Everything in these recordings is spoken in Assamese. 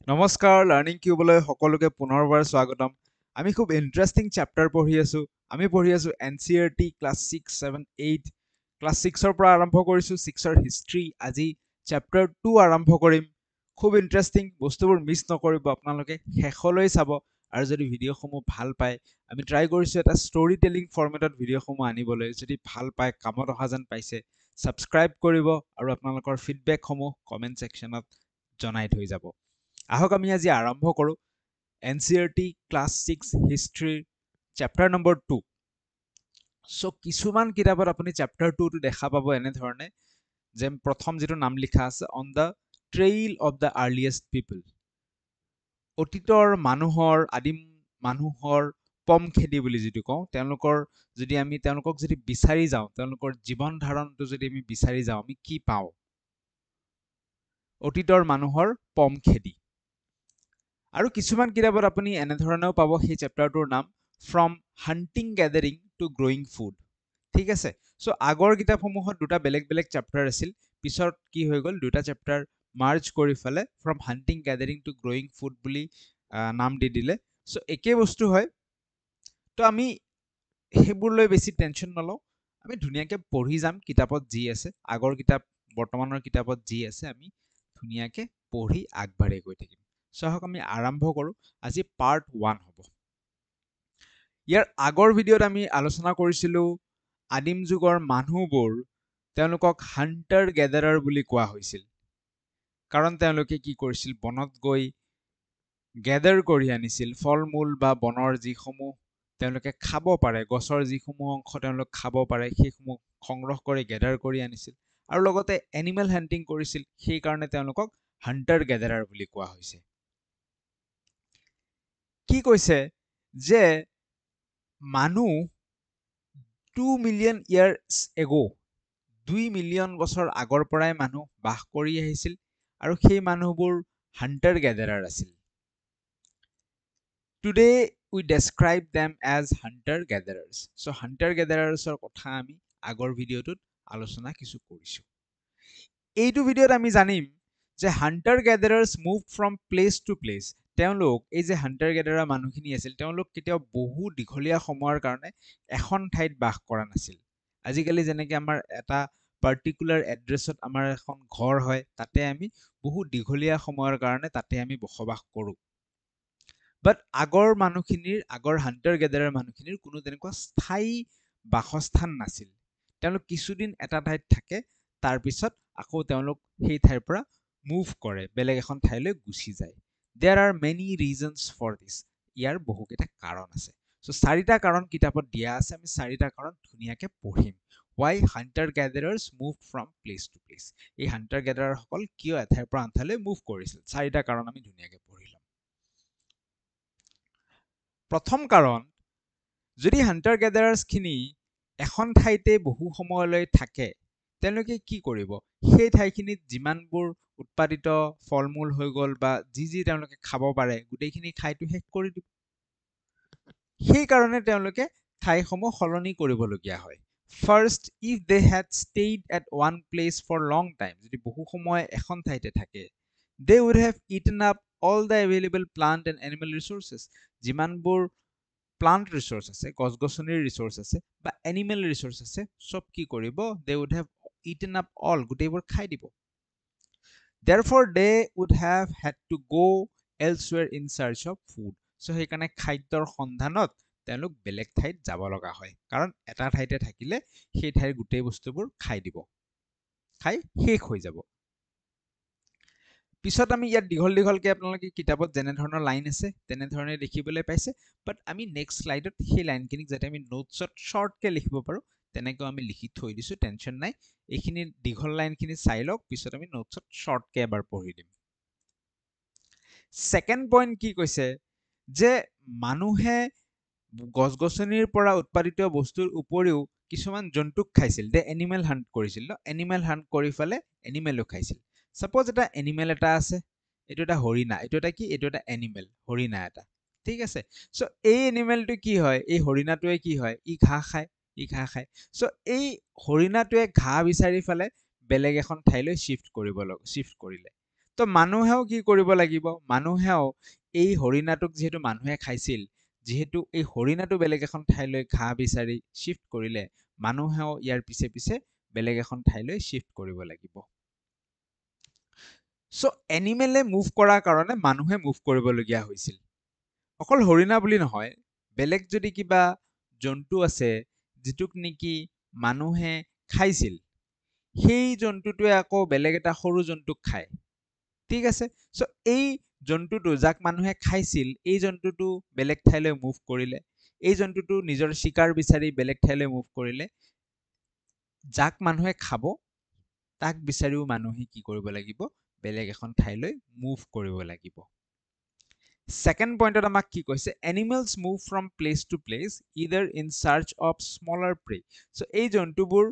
নমস্কাৰ লাৰ্নিং কিউবলৈ সকলোকে পুনৰবাৰ স্বাগতম আমি খুব ইন্টাৰেষ্টিং চেপ্টাৰ পঢ়ি আছো আমি পঢ়ি আছো এনচিইআৰটি ক্লাছ 6 7 8 ক্লাছ 6 ৰ পৰা আৰম্ভ কৰিছো 6 ৰ হিষ্ট্ৰী আজি চেপ্টাৰ 2 আৰম্ভ কৰিম খুব ইন্টাৰেষ্টিং বস্তুবোৰ মিছ নকৰিব আপোনালোকে শেষলৈ চাব আৰু যদি ভিডিঅ'সমূহ ভাল পায় আমি ট্ৰাই কৰিছো এটা ষ্টৰী টেলিং ফৰ্মেটত ভিডিঅ'সমূহ আনিবলৈ যদি ভাল পায় কামত অহা যেন পাইছে সাবস্ক্ৰাইব কৰিব আৰু আপোনালোকৰ ফিডবেকসমূহ কমেন্ট সেকশনত জনাই থৈ যাব আহক আমি আজি আৰম্ভ কৰো এনচিইআৰটি ক্লাছ 6 হিষ্ট্ৰীৰ চেপ্টাৰ নম্বৰ 2 সো কিছুমান কিতাপত আপুনি চেপ্টাৰ 2 টো দেখা পাব এনে ধৰণে যে প্ৰথম যেটো নাম লিখা আছে on the trail of the earliest people অতীতৰ মানুহৰ আদিম মানুহৰ পম খেদি বুলি যেটো কওঁ তেওঁলোকৰ যদি আমি তেওঁলোকক যদি বিচাৰি যাওঁ তেওঁলোকৰ জীৱন ধাৰণটো যদি আমি বিচাৰি যাওঁ আমি কি পাওঁ অতীতৰ মানুহৰ পম খেদি আৰু কিছুমান কিতাপত আপুনি এনে ধৰণেও পাব সেই চেপ্টাৰটোৰ নাম ফ্ৰম হান্টিং গ্যাদাৰিং টু গ্ৰোইং ফুড ঠিক আছে সো আগৰ কিতাপসমূহত দুটা বেলেগ বেলেগ চেপ্টাৰ আছিল পিছত কি হৈ গ'ল দুটা চেপ্টাৰ মাৰ্জ কৰি ফেলে ফ্ৰম হান্টিং গ্যাদাৰিং টু গ্ৰোইং ফুড বুলি নাম দি দিলে সো একে বস্তু হয় তো আমি সেইবোৰ লৈ বেছি টেনচন নলওঁ আমি ধুনীয়াকে পঢ়ি যাম কিতাপত যি আছে আগৰ কিতাপ বৰ্তমানৰ কিতাপত যি আছে আমি ধুনীয়াকে পঢ়ি আগবাঢ়ি গৈ থাকিম সো আহক আমি আৰম্ভ কৰো আজি পাৰ্ট 1 হ'ব ইয়াৰ আগৰ ভিডিঅ'ত আমি আলোচনা কৰিছিলো আদিম যুগৰ মানুহবোৰ তেওঁলোকক হান্টাৰ গ্যাদাৰাৰ বুলি কোৱা হৈছিল কাৰণ তেওঁলোকে কি কৰিছিল বনত গৈ গ্যাদাৰ কৰি আনিছিল ফল-মূল বা বনৰ যিসমূহ তেওঁলোকে খাব পাৰে গছৰ যিসমূহ অংশ তেওঁলোক খাব পাৰে সেইসমূহ সংগ্ৰহ কৰি গ্যাদাৰ কৰি আনিছিল আৰু লগতে এনিমেল হান্টিং কৰিছিল সেই কাৰণে তেওঁলোকক হান্টাৰ গ্যাদাৰাৰ বুলি কোৱা হৈছে কি কৈছে যে মানুহ 2 মিলিয়ন ইয়াৰ্স এগো 2 মিলিয়ন বছৰ আগৰ পৰাই মানুহ বাস কৰি আহিছিল আৰু সেই মানুহবোৰ হান্টাৰ গ্যাদাৰাৰ আছিল টুডে উই ডেসক্ৰাইব them as hunter gatherers so hunter gatherers কথা আমি আগৰ ভিডিঅ'টোত আলোচনা কিছু কৰিছো এইটো ভিডিঅ'ত আমি জানিম যে hunter gatherers move from place to place তেওঁলোক এই যে হান্টাৰ গ্যাদাৰাৰ মানুহখিনি আছিল তেওঁলোক কেতিয়াও বহু দীঘলীয়া সময়ৰ কাৰণে এখন ঠাইত বাস কৰা নাছিল আজিকালি যেনেকৈ আমাৰ এটা পাৰ্টিকুলাৰ এড্ৰেছত আমাৰ এখন ঘৰ হয় তাতে আমি বহু দীঘলীয়া সময়ৰ কাৰণে তাতে আমি বসবাস কৰো বাট আগৰ মানুহখিনিৰ আগৰ হান্টাৰ গ্যাদাৰাৰ মানুহখিনিৰ কোনো তেনেকুৱা স্থায়ী বাসস্থান নাছিল তেওঁলোক কিছুদিন এটা ঠাইত থাকে তাৰ পিছত আকৌ তেওঁলোক সেই ঠাইৰ পৰা মুভ কৰে বেলেগ এখন ঠাইলৈ গুচি যায় there are many reasons for this ইয়াৰ বহুকেইটা কাৰণ আছে সো চাৰিটা কাৰণ কিতাপত দিয়া আছে আমি চাৰিটা কাৰণ ধুনীয়াকে পঢ়িম why hunter gatherers moved from place to place এই হান্টাৰ গ্যাদাৰাৰ সকল কিয় এঠাইৰ পৰা আন ঠাইলৈ মুভ কৰিছিল চাৰিটা কাৰণ আমি ধুনীয়াকে পঢ়ি লম প্ৰথম কাৰণ যদি হান্টাৰ গ্যাদাৰাৰ্স খিনি এখন ঠাইতে বহু সময়লৈ থাকে তেওঁলোকে কি কৰিব সেই ঠাইখিনিত যিমানবোৰ উৎপাদিত ফল-মূল হৈ গল বা যি যি তেওঁলোকে খাব পাৰে গোটেইখিনি খাইটো শেষ কৰি দিব সেই কাৰণে তেওঁলোকে ঠাইসমূহ সলনি কৰিবলগীয়া হয় first if they had stayed at one place for long time যদি বহু সময় এখন ঠাইতে থাকে they would have eaten up all the available plant and animal resources যিমানবোৰ প্লান্ট ৰিসোৰ্স আছে গছ-গছনিৰ ৰিসোৰ্স আছে বা এনিমেল ৰিসোৰ্স আছে সব কি কৰিব they would have eaten up all গোটেইবোৰ খাই দিব therefore they would have had to go elsewhere in search of food so সেইকাৰণে খাদ্যৰ সন্ধানত তেওঁলোক বেলেগ ঠাইত যাব লগা হয় কাৰণ এটা ঠাইতে থাকিলে সেই ঠাইৰ গোটেই বস্তুবোৰ খাই দিব খাই শেষ হৈ যাব পিছত আমি ইয়াত দীঘল দীঘলকে আপোনালোকে কিতাপত যেনে ধৰণৰ লাইন আছে তেনে ধৰণে দেখিবলৈ পাইছে বাট আমি নেক্সট স্লাইডত সেই লাইনখিনিক যাতে আমি নোটছত শৰ্টকে লিখিব পাৰো তেনেকৈ আমি লিখি থৈ দিছো টেনচন নাই এইখিনি দীঘল লাইনখিনি চাই লওক পিছত আমি নোটছত শৰ্টকে এবাৰ পঢ়ি দিম সেকেন্ড পইণ্ট কি কৈছে যে মানুহে গছ-গছনিৰ পৰা উৎপাদিত বস্তুৰ উপৰিও কিছুমান জন্তুক খাইছিল দে এনিমেল হান্ট কৰিছিল এনিমেল হান্ট কৰি ফেলে এনিমেলও খাইছিল সাপোজ এটা এনিমেল এটা আছে এটো এটা হৰিণা এটো এটা কি এটো এটা এনিমেল হৰিণা এটা ঠিক আছে সো এই এনিমেলটো কি হয় এই হৰিণাটোৱে কি হয় ই ঘাঁহ খায় সো এই হৰিণাটোৱে ঘাঁহ বিচাৰি ফেলে বেলেগ এখন ঠাইলৈ শিফট কৰিলে তো মানুহেও কি কৰিব লাগিব মানুহেও এই হৰিণাটোক যেহেতু মানুহে খাইছিল যেহেতু এই হৰিণাটো বেলেগ এখন ঠাইলৈ ঘাঁহ বিচাৰি শিফট কৰিলে মানুহেও ইয়াৰ পিছে পিছে বেলেগ এখন ঠাইলৈ শিফট কৰিব লাগিব সো এনিমেলে মুভ কৰাৰ কাৰণে মানুহে মুভ কৰিবলগীয়া হৈছিল অকল হৰিণা বুলি নহয় বেলেগ যদি কিবা জন্তু আছে যিটোক নেকি মানুহে খাইছিল সেই জন্তুটোৱে আকৌ বেলেগ এটা সৰু জন্তুক খায় ঠিক আছে সো এই জন্তুটো যাক মানুহে খাইছিল এই জন্তুটো বেলেগ ঠাইলৈ মুভ কৰিলে এই জন্তুটো নিজৰ শিকাৰ বিচাৰি বেলেগ ঠাইলৈ মুভ কৰিলে যাক মানুহে খাব তাক বিচাৰিও মানুহে কি কৰিব লাগিব বেলেগ এখন ঠাইলৈ মুভ কৰিব লাগিব Second pointত আমাক কি কৈছে animals move from place to place either in search of smaller prey so এই জন্তুবোৰ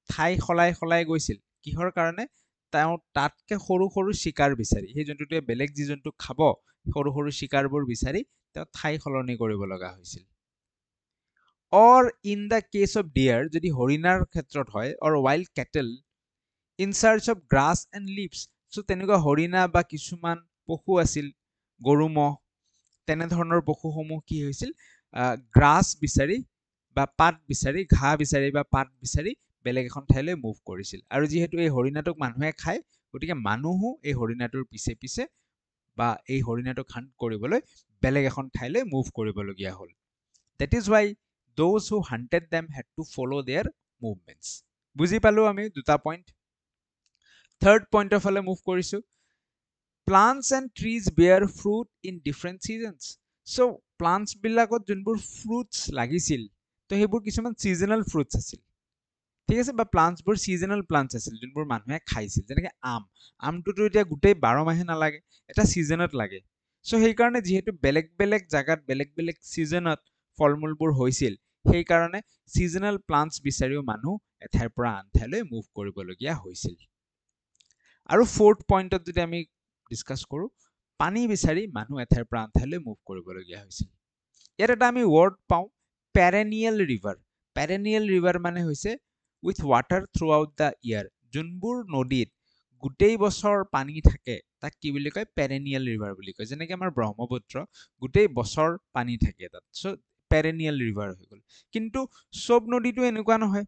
ঠাই খলাই খলাই গৈছিল কিহৰ কাৰণে তেওঁ তাতকে সৰু সৰু শিকাৰ বিচাৰি সেই জন্তুটোৱে বেলেগ যি জন্তু খাব সৰু সৰু শিকাৰবোৰ বিচাৰি তেওঁ ঠাই খলনি কৰিব লগা হৈছিল or in the case of deer যদি হৰিণাৰ ক্ষেত্ৰত হয় or wild cattle in search of grass and leaves so তেনেকুৱা হৰিণা বা কিছুমান পশু আছিল গৰু মহ তেনে ধৰণৰ পশুসমূহ কি হৈছিল গ্ৰাছ বিচাৰি বা পাত বিচাৰি ঘাঁহ বিচাৰি বা পাত বিচাৰি বেলেগ এখন ঠাইলৈ মুভ কৰিছিল আৰু যেহেতু এই হৰিণাটোক মানুহে খায় গতিকে মানুহো এই হৰিণাটোৰ পিছে পিছে বা এই হৰিণাটোক হান্ট কৰিবলৈ বেলেগ এখন ঠাইলৈ মুভ কৰিবলগীয়া হ'ল that is why those who hunted them had to follow their movements বুজি পালো আমি দুটা পইণ্ট থাৰ্ড পইণ্টৰ ফালে মুভ কৰিছো plants and trees bear fruit in different seasons so plants বিলাকত যোনবোৰ fruits লাগিছিল তো সেইবোৰ কিছুমান seasonal fruits আছিল ঠিক আছে বা plants বোৰ seasonal plants আছিল যোনবোৰ মানুহে খাইছিল যেনেকৈ আমটোতো এতিয়া গোটেই 12 মাহে নালাগে এটা সিজনত লাগে সো সেই কাৰণে যেহেতু বেলেগ বেলেগ জায়গাত বেলেগ বেলেগ সিজনত ফলমূলবোৰ হৈছিল সেই কাৰণে seasonal plants বিচাৰিও মানুহ এঠাইৰ পৰা আন ঠাইলৈ মুভ কৰিবলগীয়া হৈছিল আৰু ফৰ্থ পইণ্টত যদি আমি ডিসকাস কৰো পানী বিচাৰি মানুহ এঠাইৰ পৰা আন ঠাইলৈ মুভ কৰিবলগীয়া হৈছিল ইয়াত এটা আমি ওয়াৰ্ড পাওঁ পেৰেনিয়েল ৰিভাৰ মানে হৈছে with water throughout the year যোনবোৰ নদীত গোটেই বছৰ পানী থাকে তাক কি বুলি কয় পেৰেনিয়েল ৰিভাৰ বুলি কয় যেনেকৈ আমাৰ ব্ৰহ্মপুত্ৰ গোটেই বছৰ পানী থাকে তাত সো পেৰেনিয়েল ৰিভাৰ হৈ গ'ল কিন্তু সব নদীটো এনেকুৱা নহয়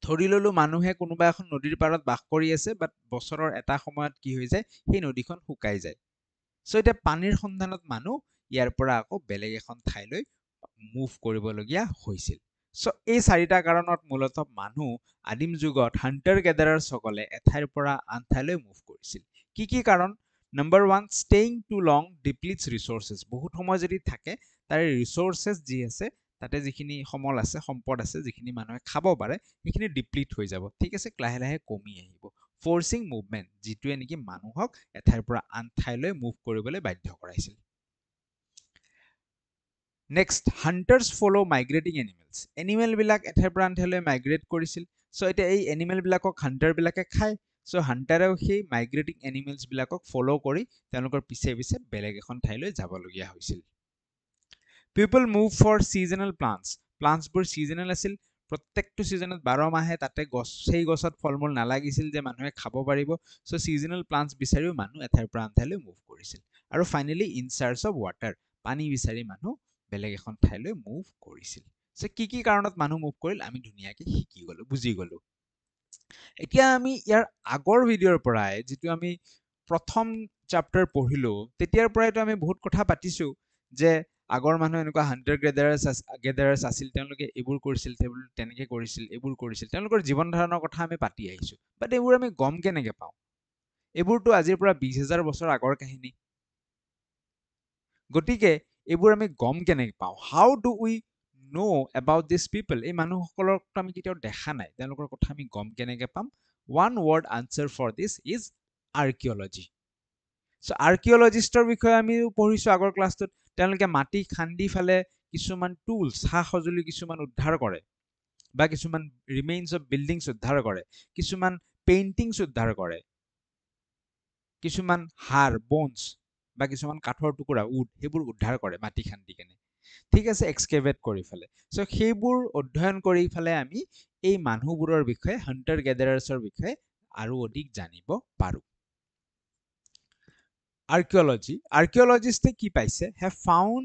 ধৰি ললো মানুহে কোনোবা এখন নদীৰ পাৰত বাস কৰি আছে বাট বছৰৰ এটা সময়ত কি হৈ যায় সেই নদীখন শুকাই যায় সো এটা পানীৰ সন্ধানত মানুহ ইয়াৰ পৰা আকৌ বেলেগ এখন ঠাইলৈ মুভ কৰিবলগীয়া হৈছিল সো এই চাৰিটা কাৰণত মূলত মানুহ আদিম যুগত হান্টাৰ গেদাৰাৰ সকলে এঠাইৰ পৰা আন ঠাইলৈ মুভ কৰিছিল কি কাৰণ নম্বৰ 1 ষ্টেইং টু লং ডিপ্লিটস ৰিসোৰ্সেস বহুত সময় যদি থাকে তাৰ ৰিসোৰ্সেস যি আছে তাতে যিখিনি সমল আছে সম্পদ আছে যিখিনি মানুহে খাব পাৰে সেইখিনি ডিপ্লিট হৈ যাব ঠিক আছে লাহে লাহে কমি আহিব ফৰ্সিং মুভমেন্ট যিটোৱে নেকি মানুহক এঠাইৰ পৰা আন ঠাইলৈ মুভ কৰিবলৈ বাধ্য কৰাইছিল নেক্সট হান্টাৰ্স ফলো মাইগ্ৰেটিং এনিমেলস এনিমেল বিলাক এঠাইৰ পৰা আন ঠাইলৈ মাইগ্ৰেট কৰিছিল সো এতিয়া এই এনিমেল বিলাকক হান্টাৰ বিলাকে খায় সো হান্টাৰেও সেই মাইগ্ৰেটিং এনিমেলস বিলাকক ফলো কৰি তেওঁলোকৰ পিছে পিছে বেলেগ এখন ঠাইলৈ যাবলগীয়া হৈছিল পিপল মুভ ফৰ সিজনাল প্লান্টছবোৰ সিজনাল আছিল প্ৰত্যেকটো সিজনত 12 মাহে তাতে গছ সেই গছত ফলমূল নালাগিছিল যে মানুহে খাব পাৰিব সো সিজনাল প্লান্টছ বিচাৰিও মানুহ এঠাইৰ পৰা আন ঠাইলৈ মুভ কৰিছিল আৰু finally in search of water পানী বিচাৰি মানুহ বেলেগ এখন ঠাইলৈ মুভ কৰিছিল সো কি কাৰণত মানুহ মুভ কৰিল আমি ধুনীয়াকৈ শিকি গলো বুজি গলো এতিয়া আমি ইয়াৰ আগৰ ভিডিঅ'ৰ পৰাই যেটো আমি প্ৰথম চ্যাপ্টাৰ পঢ়িলো তেতিয়াৰ পৰাইতো আমি বহুত কথা পাতিছো যে আগৰ মানুহ এনেকুৱা হান্টাৰ গেদাৰাৰ্স আছিল তেওঁলোকে এইবোৰ কৰিছিল তেনেকে কৰিছিল এইবোৰ কৰিছিল তেওঁলোকৰ জীৱন ধাৰণৰ কথা আমি পাতি আহিছো বাট এইবোৰ আমি গম কেনেকে পাওঁ এইবোৰটো আজিৰ পৰা 20000 বছৰ আগৰ কাহিনী গতিকে এইবোৰ আমি গম কেনেকে পাওঁ how do we know about this people এই মানুহসকলক আমি কেতিয়াও দেখা নাই তেওঁলোকৰ কথা আমি গম কেনেকে পাম one word answer for this is archaeology so আৰ্কিঅলজিষ্টৰ বিষয়ে আমি পঢ়িছো আগৰ ক্লাছটোত তেওঁলোকে মাটি খান্দি ফেলে কিছুমান টুলস সা সজুলি কিছুমান উদ্ধাৰ কৰে বা কিছুমান ৰিমেইনছ অফ বিল্ডিংছ উদ্ধাৰ কৰে কিছুমান পেইন্টিংছ উদ্ধাৰ কৰে কিছুমান হাড় বোনছ বা কিছুমান কাঠৰ টুকুৰা উড সেইবোৰ উদ্ধাৰ কৰে মাটি খান্দি কেনে ঠিক আছে এক্সকেভেট কৰি ফেলে সো সেইবোৰ অধ্যয়ন কৰি ফেলে আমি এই মানুহবোৰৰ বিষয়ে হান্টাৰ গেদাৰাৰ্ছৰ বিষয়ে আৰু অধিক জানিব পাৰো Archaeologists কি পাইছে have found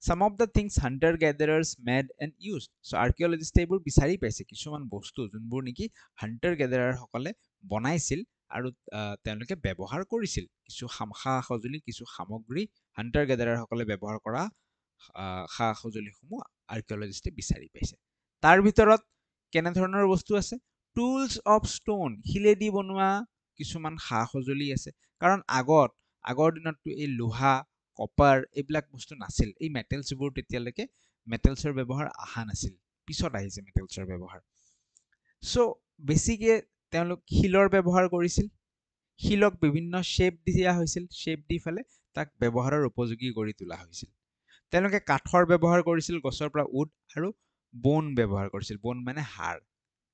some of the things hunter gatherers made and used. So archaeologists এইবোৰ বিচাৰি পাইছে কিছুমান বস্তু যোনবোৰ নেকি hunter gatherer সকলে বনাইছিল আৰু তেওঁলোকে ব্যৱহাৰ কৰিছিল কিছু সা-সঁজুলি কিছু সামগ্ৰী hunter gatherer সকলে ব্যৱহাৰ কৰা সা-সঁজুলিসমূহ archaeologists বিচাৰি পাইছে তাৰ ভিতৰত কেনে ধৰণৰ বস্তু আছে tools of stone শিলেদি বনোৱা কিছুমান সা-সঁজুলি আছে কাৰণ আগৰ দিনতটো এই লোহা কপাৰ এইবিলাক বস্তু নাছিল এই মেটেলছবোৰ তেতিয়ালৈকে মেটেলছৰ ব্যৱহাৰ আহা নাছিল পিছত আহিছে মেটেলছৰ ব্যৱহাৰ সো বেছিকে তেওঁলোক শিলৰ ব্যৱহাৰ কৰিছিল শিলক বিভিন্ন শেপ দিয়া হৈছিল শেপ দি ফেলে তাক ব্যৱহাৰৰ উপযোগী কৰি তোলা হৈছিল তেওঁলোকে কাঠৰ ব্যৱহাৰ কৰিছিল গছৰ পৰা উড আৰু বন ব্যৱহাৰ কৰিছিল বন মানে হাড়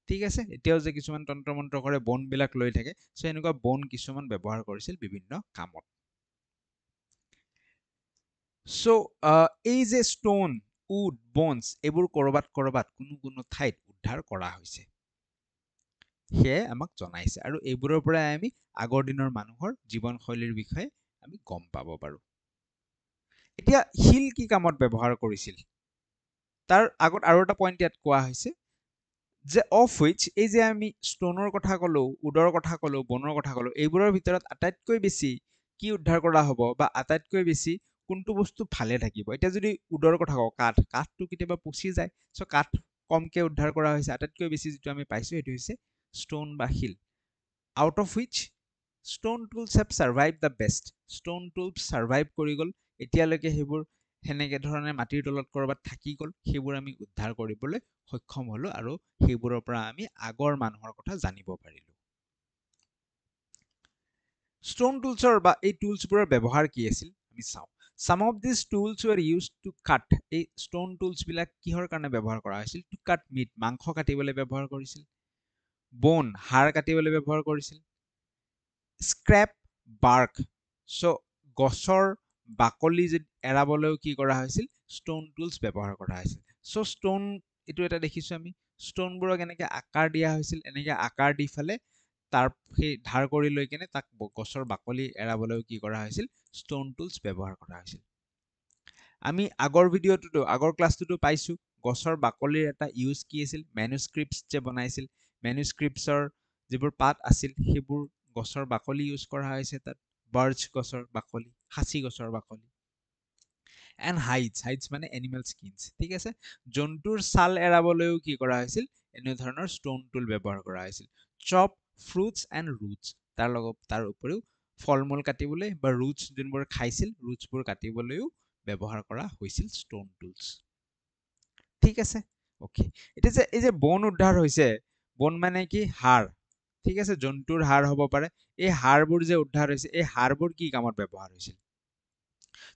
ঠিক আছে এতিয়াও যে কিছুমান তন্ত্ৰ মন্ত্ৰ কৰে বন বিলাক লৈ থাকে সো এনেকুৱা বন কিছুমান ব্যৱহাৰ কৰিছিল বিভিন্ন কামত সো এই যে ষ্টোন উড বনছ এইবোৰ কৰবাত কোনো ঠাইত উদ্ধাৰ কৰা হৈছে হে আমাক জনাইছে আৰু এইবোৰৰ পৰা আমি আগৰ দিনৰ মানুহৰ জীৱনশৈলীৰ বিষয়ে আমি গম পাব পাৰো এতিয়া শিল কি কামত ব্যৱহাৰ কৰিছিল তাৰ আগত আৰু এটা পইণ্ট ইয়াত কোৱা হৈছে যে অফ হুইচ এই যে আমি ষ্টোনৰ কথা ক'লো উডৰ কথা ক'লো বনৰ কথা ক'লো এইবোৰৰ ভিতৰত আটাইতকৈ বেছি কি উদ্ধাৰ কৰা হ'ব বা আটাইতকৈ বেছি কোনটো বস্তু ভালে থাকিব এতিয়া যদি উডৰ কথা কওঁ কাঠটো কেতিয়াবা পচি যায় সো কাঠ কমকে উদ্ধাৰ কৰা হৈছে আটাইতকৈ বেছি যেটো আমি পাইছো এটো হৈছে ষ্টোন বা শিল out of which stone tools have survive the best stone tools survive কৰি গ'ল এতিয়ালৈকে সেইবোৰ হেনেকে ধৰণে মাটিৰ তলত কৰবাত থাকি গ'ল সেইবোৰ আমি উদ্ধাৰ কৰিবলৈ সক্ষম হলো আৰু সেইবোৰৰ পৰা আমি আগৰ মানুহৰ কথা জানিব পাৰিলো ষ্টোন টুলছৰ বা এই টুলছবোৰৰ ব্যৱহাৰ কি আছিল আমি চাওঁ some of these tools were used to cut এই ষ্টোন টুলছ বিলাক কিহৰ কাৰণে ব্যৱহাৰ কৰা হৈছিল to cut meat মাংস কাটিবলৈ ব্যৱহাৰ কৰিছিল বন হাড় কাটিবলৈ ব্যৱহাৰ কৰিছিল স্ক্ৰেপ বাৰ্ক সো গছৰ বাকলি যে এৰাবলৈও কি কৰা হৈছিল ষ্টোন টুলছ ব্যৱহাৰ কৰা হৈছিল সো ষ্টোন এটো এটা দেখিছো আমি ষ্টোনবোৰক এনেকে আকাৰ দিয়া হৈছিল এনেকে আকাৰ দি ফেলে তাৰ সেই ধাৰ কৰি লৈ কেনে তাক গছৰ বাকলি এৰাবলৈও কি কৰা হৈছিল ষ্টোন টুলছ ব্যৱহাৰ কৰা হৈছিল আমি আগৰ ভিডিঅ'টোতো আগৰ ক্লাছটোতো পাইছো গছৰ বাকলিৰ এটা ইউজ কি আছিল মেনুস্ক্ৰিপ্টছ যে বনাইছিল মেনুস্ক্ৰিপ্টছৰ যিবোৰ পাত আছিল সেইবোৰ গছৰ বাকলি ইউজ কৰা হৈছে তাত বাৰ্চ গছৰ বাকলি খাচি গছৰ বাকলি এণ্ড হাইডছ মানে এনিমেল স্কিনছ ঠিক আছে জন্তুৰ ছাল এৰাবলৈও কি কৰা হৈছিল এনে ধৰণৰ ষ্টোন টুল ব্যৱহাৰ কৰা হৈছিল চপ ফ্ৰুটছ এণ্ড ৰুটছ তাৰ উপৰিও ফল-মূল কাটিবলৈ বা ৰুটছ যোনবোৰ খাইছিল ৰুটছবোৰ কাটিবলৈও ব্যৱহাৰ কৰা হৈছিল ষ্টোন টুলছ ঠিক আছে ওকে এটা যে এই যে বন উদ্ধাৰ হৈছে বন মানে কি হাড় ঠিক আছে জন্তুৰ হাড় হ'ব পাৰে এই হাড়বোৰ যে উদ্ধাৰ হৈছে এই হাড়বোৰ কি কামত ব্যৱহাৰ হৈছিল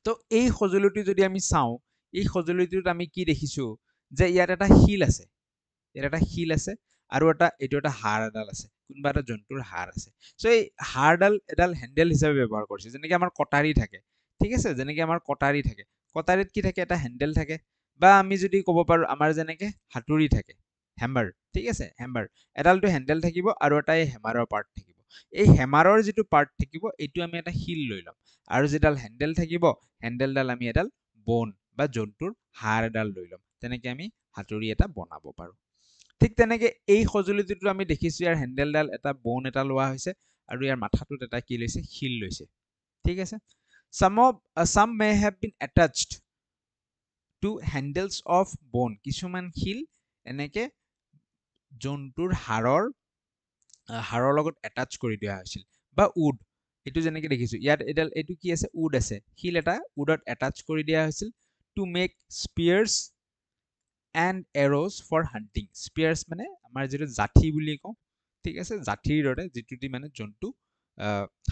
তো এই সজুলিটো যদি আমি চাওঁ এই সজুলিটোত আমি কি দেখিছো যে ইয়াত এটা শিল আছে আৰু এটো এটা হাড় এডাল আছে কোনবা এটা জন্তুৰ হাড় আছে সো এই হাড়ডাল এডাল হ্যান্ডেল হিচাপে ব্যৱহাৰ কৰিছে যেনেকৈ আমাৰ কটাৰী থাকে ঠিক আছে যেনেকৈ আমাৰ কটাৰী থাকে কটাৰীত কি থাকে এটা হ্যান্ডেল থাকে বা আমি যদি ক'ব পাৰো আমাৰ যেনেকৈ হাতুৰী থাকে হেমাৰ ঠিক আছে হেমাৰ এডালটো হ্যান্ডেল থাকিব আৰু এটা এই হেমাৰৰ পাৰ্ট থাকিব এই হেমাৰৰ যেটো পাৰ্ট থাকিব এইটো আমি এটা শিল লৈ লম আৰু যেডাল হ্যান্ডেল থাকিব হ্যান্ডেলডাল আমি এডাল বন বা জন্তুৰ হাড় এডাল লৈ লম তেনেকৈ আমি হাতুৰী এটা বনাব পাৰো ঠিক তেনেকৈ এই সজুলিটো আমি দেখিছো ইয়াৰ হ্যান্ডেলডাল এটা বন এটা লোৱা হৈছে আৰু ইয়াৰ মাথাটোত এটা কি লৈছে শিল লৈছে ঠিক আছে some may have been attached to handles of bone কিছুমান শিল এনেকে জন্তুৰ হাড়ৰ লগত এটাচ কৰি দিয়া হৈছিল বা উড এটো যেনেকৈ দেখিছো ইয়াত এডাল এটো কি আছে উড আছে শিল এটা উডত এটাচ কৰি দিয়া হৈছিল to make spears and arrows for hunting spears মানে আমাৰ যেটো জাঠি বুলি কওঁ ঠিক আছে জাঠিৰ দৰে যেটো দি মানে জন্তু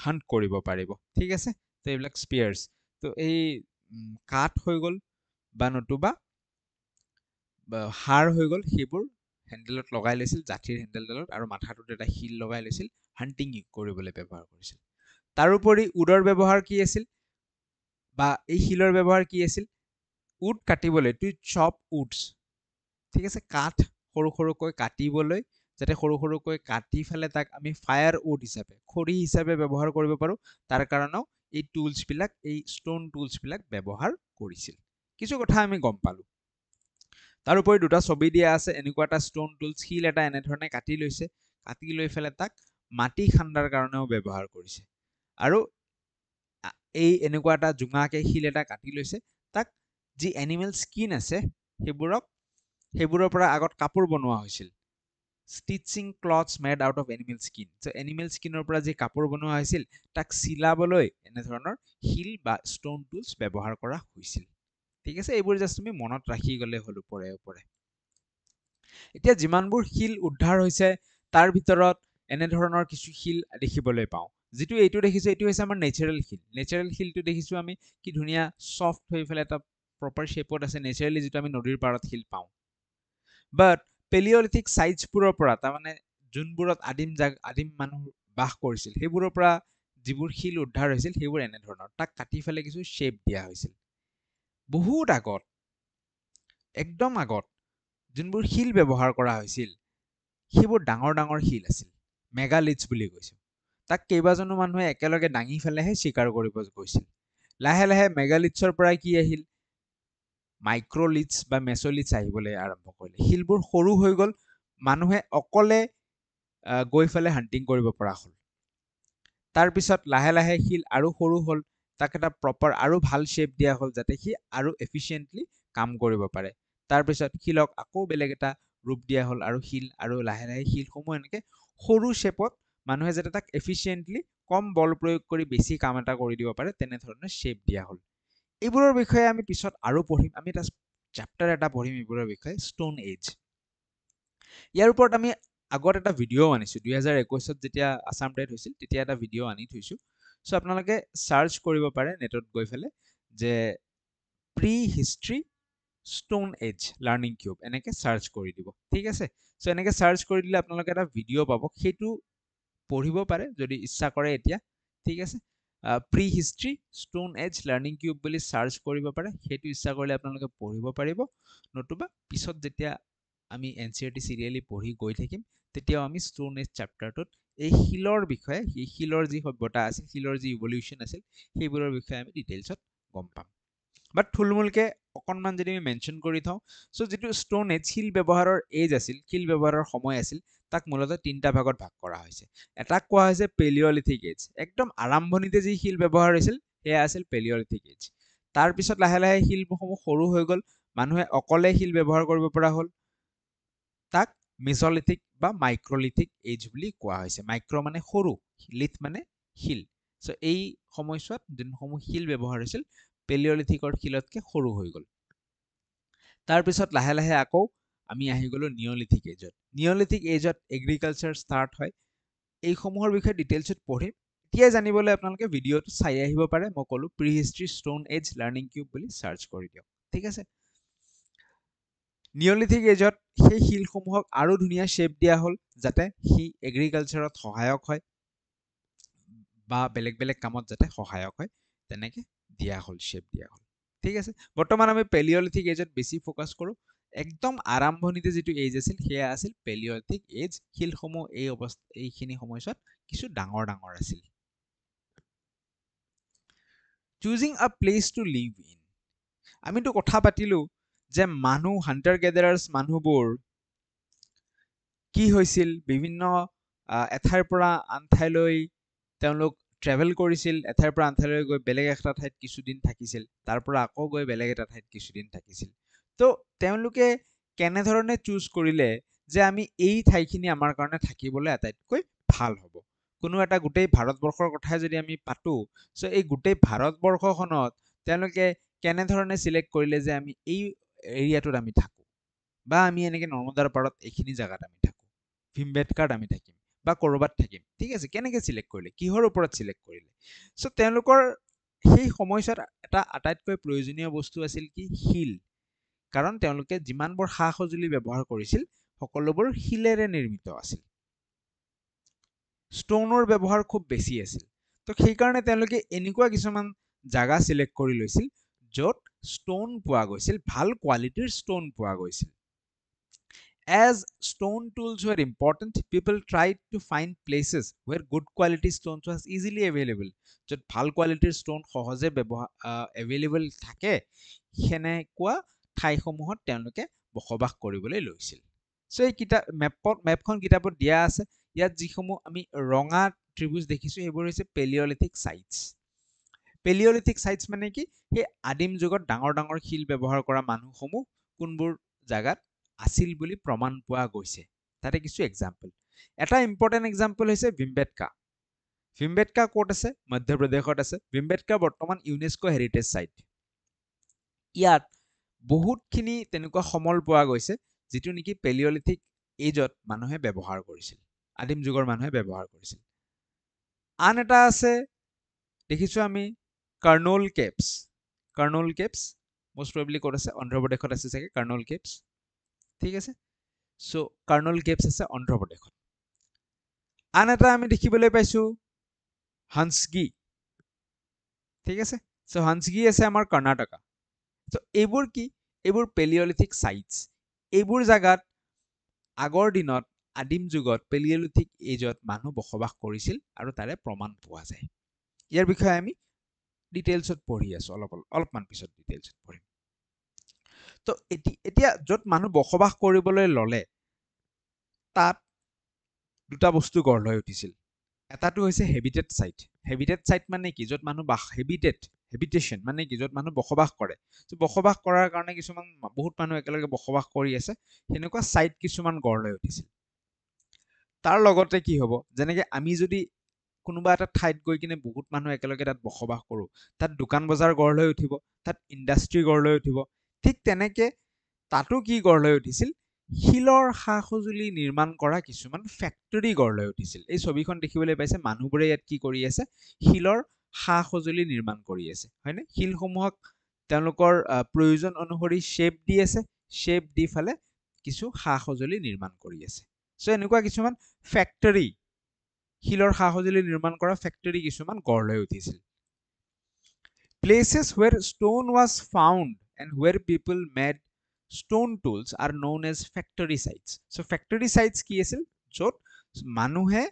হান্ট কৰিব পাৰিব ঠিক আছে তো এইবিলাক স্পিয়াৰ্স তো এই কাঠ হৈ গল বা নতুবা হাড় হৈ গল সেইবোৰ হ্যান্ডেলত লগাই লৈছিল জাঠিৰ হ্যান্ডেলডালত আৰু মাথাটোত এটা শিল লগাই লৈছিল হান্টিং কৰিবলৈ ব্যৱহাৰ কৰিছিল তাৰোপৰি উডৰ ব্যৱহাৰ কি আছিল বা এই শিলৰ ব্যৱহাৰ কি আছিল উড কাটিবলৈ টু চপ উডছ ঠিক আছে কাঠ সৰু সৰুকৈ কাটিবলৈ যাতে সৰু সৰুকৈ কাটি ফেলে তাক আমি ফায়াৰ উড হিচাপে খৰি হিচাপে ব্যৱহাৰ কৰিব পাৰো তাৰ কাৰণেও এই টুলছ বিলাক এই ষ্টোন টুলছ বিলাক ব্যৱহাৰ কৰিছিল কিছু কথা আমি গম পালো তাৰ উপৰি দুটা ছবি দিয়া আছে এনেকুৱা এটা ষ্টোন টুলছ শিল এটা এনে ধৰণে কাটি লৈছে কাটি লৈ ফেলে তাক মাটি খান্দাৰ কাৰণেও ব্যৱহাৰ কৰিছে আৰু এই এনেকুৱা এটা জুঙাকে শিল এটা কাটি লৈছে তাক যি এনিমেল স্কিন আছে সেইবোৰৰ পৰা আগত কাপোৰ বনোৱা হৈছিল stitching cloths made out of animal skin so animal skinৰ পৰা যি কাপোৰ বনোৱা হৈছিল তাক চিলাবলৈ এনে ধৰণৰ শিল বা ষ্টোন টুলছ ব্যৱহাৰ কৰা হৈছিল ঠিক আছে এইবোৰ জাস্ট তুমি মনত ৰাখি গলে হল ওপৰে ওপৰে এতিয়া যিমানবোৰ শিল উদ্ধাৰ হৈছে তাৰ ভিতৰত এনে ধৰণৰ কিছু শিল দেখিবলৈ পাওঁ যেটো এইটো দেখিছো এইটো হৈছে আমাৰ নেচাৰেল শিলটো দেখিছো আমি কি ধুনিয়া সফট হৈ ফেলে এটা প্ৰপাৰ শেপত আছে নেচাৰেলি যেটো আমি নদীৰ পাৰত শিল পাওঁ বাট পেলিওলিথিক সাইটছবোৰৰ পৰা তাৰ মানে যোনবোৰত আদিম মানুহ বাস কৰিছিল সেইবোৰৰ পৰা যিবোৰ শিল উদ্ধাৰ হৈছিল সেইবোৰ এনে ধৰণৰ তাক কাটি ফেলে কিছু শেপ দিয়া হৈছিল বহুত আগত একদম আগত যোনবোৰ শিল ব্যৱহাৰ কৰা হৈছিল সেইবোৰ ডাঙৰ ডাঙৰ শিল আছিল মেগালিথছ বুলি কৈছো তাক কেইবাজনো মানুহে একেলগে দাঙি ফেলেহে শিকাৰ কৰিব গৈছিল লাহে লাহে মেগালিথছৰ পৰা কি আহিল মাইক্ৰলিথছ বা মেছলিথছ আহিবলৈ আৰম্ভ কৰিলে শিলবোৰ সৰু হৈ গল মানুহে অকলে গৈ ফেলে হান্টিং কৰিব পৰা হল তাৰ পিছত লাহে লাহে শিল আৰু সৰু হল তাক এটা প্ৰপাৰ আৰু ভাল শেপ দিয়া হল যাতে সি আৰু এফিচিয়েন্টলি কাম কৰিব পাৰে তাৰ পিছত শিলক আকৌ বেলেগ এটা ৰূপ দিয়া হল আৰু শিল আৰু লাহে লাহে শিলসমূহ এনেকে সৰু শেপত মানুহে যাতে তাক এফিচিয়েন্টলি কম বল প্ৰয়োগ কৰি বেছি কাম এটা কৰি দিব পাৰে তেনে ধৰণে শেপ দিয়া হল এইবোৰৰ বিষয়ে আমি পিছত আৰু পঢ়িম আমি এটা চেপ্টাৰ এটা পঢ়িম এইবোৰৰ বিষয়ে ষ্টোন এজ ইয়াৰ ওপৰত আমি আগত এটা ভিডিও আনিছো 2021ত যেতিয়া আসাম টেট হৈছিল তেতিয়া এটা ভিডিও আনি থৈছো সো আপোনালোকে সাৰ্চ কৰিব পাৰে নেটত গৈ ফেলে যে prehistory stone age learning cube এনেকে সাৰ্চ কৰি দিব ঠিক আছে সো এনেকে সাৰ্চ কৰি দিলে আপোনালোকে এটা ভিডিও পাব সেইটো পঢ়িব পাৰে যদি ইচ্ছা কৰে এতিয়া ঠিক আছে prehistory stone age learning cube বুলি সাৰ্চ কৰিব পাৰে সেইটো ইচ্ছা কৰিলে আপোনালোকে পঢ়িব পাৰিব নতুবা পিছত যেতিয়া আমি এনচিইআৰটি সিৰিয়ালি পঢ়ি গৈ থাকিম তেতিয়াও আমি ষ্টোন এজ চেপ্টাৰটোত এই শিলৰ বিষয়ে এই শিলৰ যি সভ্যতা আছিল শিলৰ যি ইভলিউচন আছিল সেইবোৰৰ বিষয়ে আমি ডিটেইলছত গম পাম বাট থুলমুলকে অকনমান যদি আমি মেনশন কৰি থওঁ সো যেটো ষ্টোন এজ শিল ব্যৱহাৰৰ এজ আছিল শিল ব্যৱহাৰৰ সময় আছিল তাক মূলত তিনটা ভাগত ভাগ কৰা হৈছে এটা কোৱা হৈছে পেলিওলিথিক এজ একদম আৰম্ভণিতে যি শিল ব্যৱহাৰ হৈছিল সেয়া আছিল পেলিওলিথিক এজ তাৰ পিছত লাহে লাহে শিলসমূহ সৰু হৈ গল মানুহে অকলে শিল ব্যৱহাৰ কৰিব পৰা হল তাক মেছলিথিক বা মাইক্ৰলিথিক এজ বুলি কোৱা হৈছে মাইক্ৰ মানে সৰু লিথ মানে শিল সো এই সময়ছোৱাত যোনসমূহ শিল ব্যৱহাৰ হৈছিল পেলিওলিথিকৰ শিলতকে সৰু হৈ গল তাৰ পিছত লাহে লাহে আকৌ আমি আহি গলো নিওলিথিক এজত এগ্ৰিকালচাৰ ষ্টাৰ্ট হয় এই সমূহৰ বিষয়ে ডিটেইলছত পঢ়িম এতিয়া জানিবলৈ আপোনালোকে ভিডিওটো চাই আহিব পাৰে মই কলো prehistory stone age learning cube বুলি সাৰ্চ কৰি দিয়ক ঠিক আছে নিওলিথিক এজত সেই শিলসমূহক আৰু ধুনিয়া শেপ দিয়া হল যাতে হি এগ্ৰিকালচাৰত সহায়ক হয় বা বেলেগ বেলেগ কামত যাতে সহায়ক হয় তেনেকে দিয়া হল শেপ দিয়া হল ঠিক আছে বৰ্তমান আমি পেলিওলিথিক এজত বেছি ফোকাস কৰো একদম আৰম্ভণিতে যেটো এজ আছিল সেয়া আছিল পেলিওলিথিক এজ শিলসমূহ এইখিনি সময়ছোৱাত কিছু ডাঙৰ ডাঙৰ আছিল choosing a place to live in আমিতো কথা পাতিলো যে মানুহ হান্টাৰ গেদাৰাৰ্ছ মানুহবোৰ কি হৈছিল বিভিন্ন এঠাইৰ পৰা আন ঠাইলৈ তেওঁলোক ট্ৰেভেল কৰিছিল এঠাইৰ পৰা আন ঠাইলৈ গৈ বেলেগ এটা ঠাইত কিছুদিন থাকিছিল তাৰ পৰা আকৌ গৈ বেলেগ এটা ঠাইত কিছুদিন থাকিছিল তো তেওঁলোকে কেনে ধৰণে চুজ কৰিলে যে আমি এই ঠাইখিনি আমাৰ কাৰণে থাকিবলৈ আটাইতকৈ ভাল হ'ব কোনো এটা গোটেই ভাৰতবৰ্ষৰ কথাই যদি আমি পাতো সো এই গোটেই ভাৰতবৰ্ষখনত তেওঁলোকে কেনে ধৰণে সিলেক্ট কৰিলে যে আমি এই এৰিয়াটোত আমি থাকো বা আমি এনেকে নৰ্মদাৰ পাৰত এইখিনি জায়গাত আমি থাকো ভীমবেটকাত আমি থাকিম বা কৰবাত থাকিম ঠিক আছে কেনেকে সিলেক্ট কৰিলে কিহৰ ওপৰত সিলেক্ট কৰিলে সো তেওঁলোকৰ সেই সময়ছোৱাত এটা আটাইতকৈ প্ৰয়োজনীয় বস্তু আছিল কি শিল কাৰণ তেওঁলোকে যিমানবোৰ সা-সজুলি ব্যৱহাৰ কৰিছিল সকলোবোৰ শিলেৰে নিৰ্মিত আছিল ষ্টোনৰ ব্যৱহাৰ খুব বেছি আছিল তো সেই কাৰণে তেওঁলোকে এনেকুৱা কিছুমান জাগা সিলেক্ট কৰি লৈছিল য'ত ষ্টোন পোৱা গৈছিল ভাল কোৱালিটিৰ ষ্টোন পোৱা গৈছিল As stone tools were important, people tried to find places where good quality stones was easily available. য'ত ভাল কোৱালিটিৰ ষ্ট'ন সহজে এভেইলেবল থাকে সেনেকুৱা ঠাইসমূহত তেওঁলোকে বসবাস কৰিবলৈ লৈছিল। চ' এই মেপখন কিতাপত দিয়া আছে। ইয়াত যিসমূহ আমি ৰঙা ত্ৰিভুজ দেখিছো সেইবোৰ হৈছে পেলিঅলিথিক চাইটছ। পেলিঅলিথিক চাইটছ মানে কি? সেই আদিম যুগত ডাঙৰ ডাঙৰ শিল ব্যৱহাৰ কৰা মানুহসমূহ কোনবোৰ জাগাত আছিল বুলি প্ৰমাণ পোৱা গৈছে। তাতে কিছু এক্সাম্পল। এটা ইম্পৰ্টেণ্ট এক্সাম্পল হৈছে ভীমবেটকা। ভীমবেটকা ক'ত আছে? মধ্যপ্ৰদেশত আছে। ভীমবেটকা বৰ্তমান ইউনেস্কো হেৰিটেজ চাইট। ইয়াত বহুতখিনি তেনেকুৱা সমল পোৱা গৈছে যিটো নেকি পেলিঅলিথিক এজত মানুহে ব্যৱহাৰ কৰিছিল, আদিম যুগৰ মানুহে ব্যৱহাৰ কৰিছিল। আন এটা আছে দেখিছো আমি কাৰ্নোল কেভছ। কাৰ্নোল কেভছ মোষ্ট প্ৰবেবলি ক'ত আছে? অন্ধ্ৰপ্ৰদেশত আছে চাগে কাৰ্নোল কেভছ। ঠিক আছে, চ' কাৰ্নোল কেভছ আছে অন্ধ্ৰপ্ৰদেশত। আন এটা আমি দেখিবলৈ পাইছো হান্সগি। ঠিক আছে, চ' হান্সগি আছে আমাৰ কৰ্ণাটকা। চ' এইবোৰ কি? এইবোৰ পেলিঅলিথিক চাইটছ। এইবোৰ জাগাত আগৰ দিনত আদিম যুগত পেলিঅলিথিক এজত মানুহ বসবাস কৰিছিল আৰু তাৰে প্ৰমাণ পোৱা যায়। ইয়াৰ বিষয়ে আমি ডিটেইলছত পঢ়ি আছো, অলপমান পিছত ডিটেইলছত পঢ়িম। তো এতিয়া য'ত মানুহ বসবাস কৰিবলৈ ল'লে তাত দুটা বস্তু গঢ় লৈ উঠিছিল। এটাটো হৈছে হেবিটেড চাইট। হেবিটেড চাইট মানে কি? য'ত মানুহ হেবিটেশ্যন মানে কি? য'ত মানুহ বসবাস কৰে। বসবাস কৰাৰ কাৰণে কিছুমান বহুত মানুহ একেলগে বসবাস কৰি আছে, সেনেকুৱা চাইট কিছুমান গঢ় লৈ উঠিছিল। তাৰ লগতে কি হ'ব? যেনেকে আমি যদি কোনোবা এটা ঠাইত গৈ কিনে বহুত মানুহ একেলগে তাত বসবাস কৰোঁ, তাত দোকান বজাৰ গঢ় লৈ উঠিব, তাত ইণ্ডাষ্ট্ৰি গঢ় লৈ উঠিব। ঠিক তেনেকে তাতো কি গঢ় লৈ উঠিছিল? শিলৰ সা সঁজুলি নিৰ্মাণ কৰা কিছুমান ফেক্টৰী গঢ় লৈ উঠিছিল। এই ছবিখন দেখিবলৈ পাইছে, মানুহবোৰে ইয়াত কি কৰি আছে? শিলৰ সা সঁজুলি নিৰ্মাণ কৰি আছে, হয়নে? শিলসমূহক তেওঁলোকৰ প্ৰয়োজন অনুসৰি শ্বেপ দি আছে, শ্বেপ দি ফালে কিছু সা সঁজুলি নিৰ্মাণ কৰি আছে। চ' এনেকুৱা কিছুমান ফেক্টৰী, শিলৰ সা সঁজুলি নিৰ্মাণ কৰা ফেক্টৰী কিছুমান গঢ় লৈ উঠিছিল। Places where stone was found and where people made stone tools are known as factory sites. So factory sites কি আছিল? য'ত মানুহে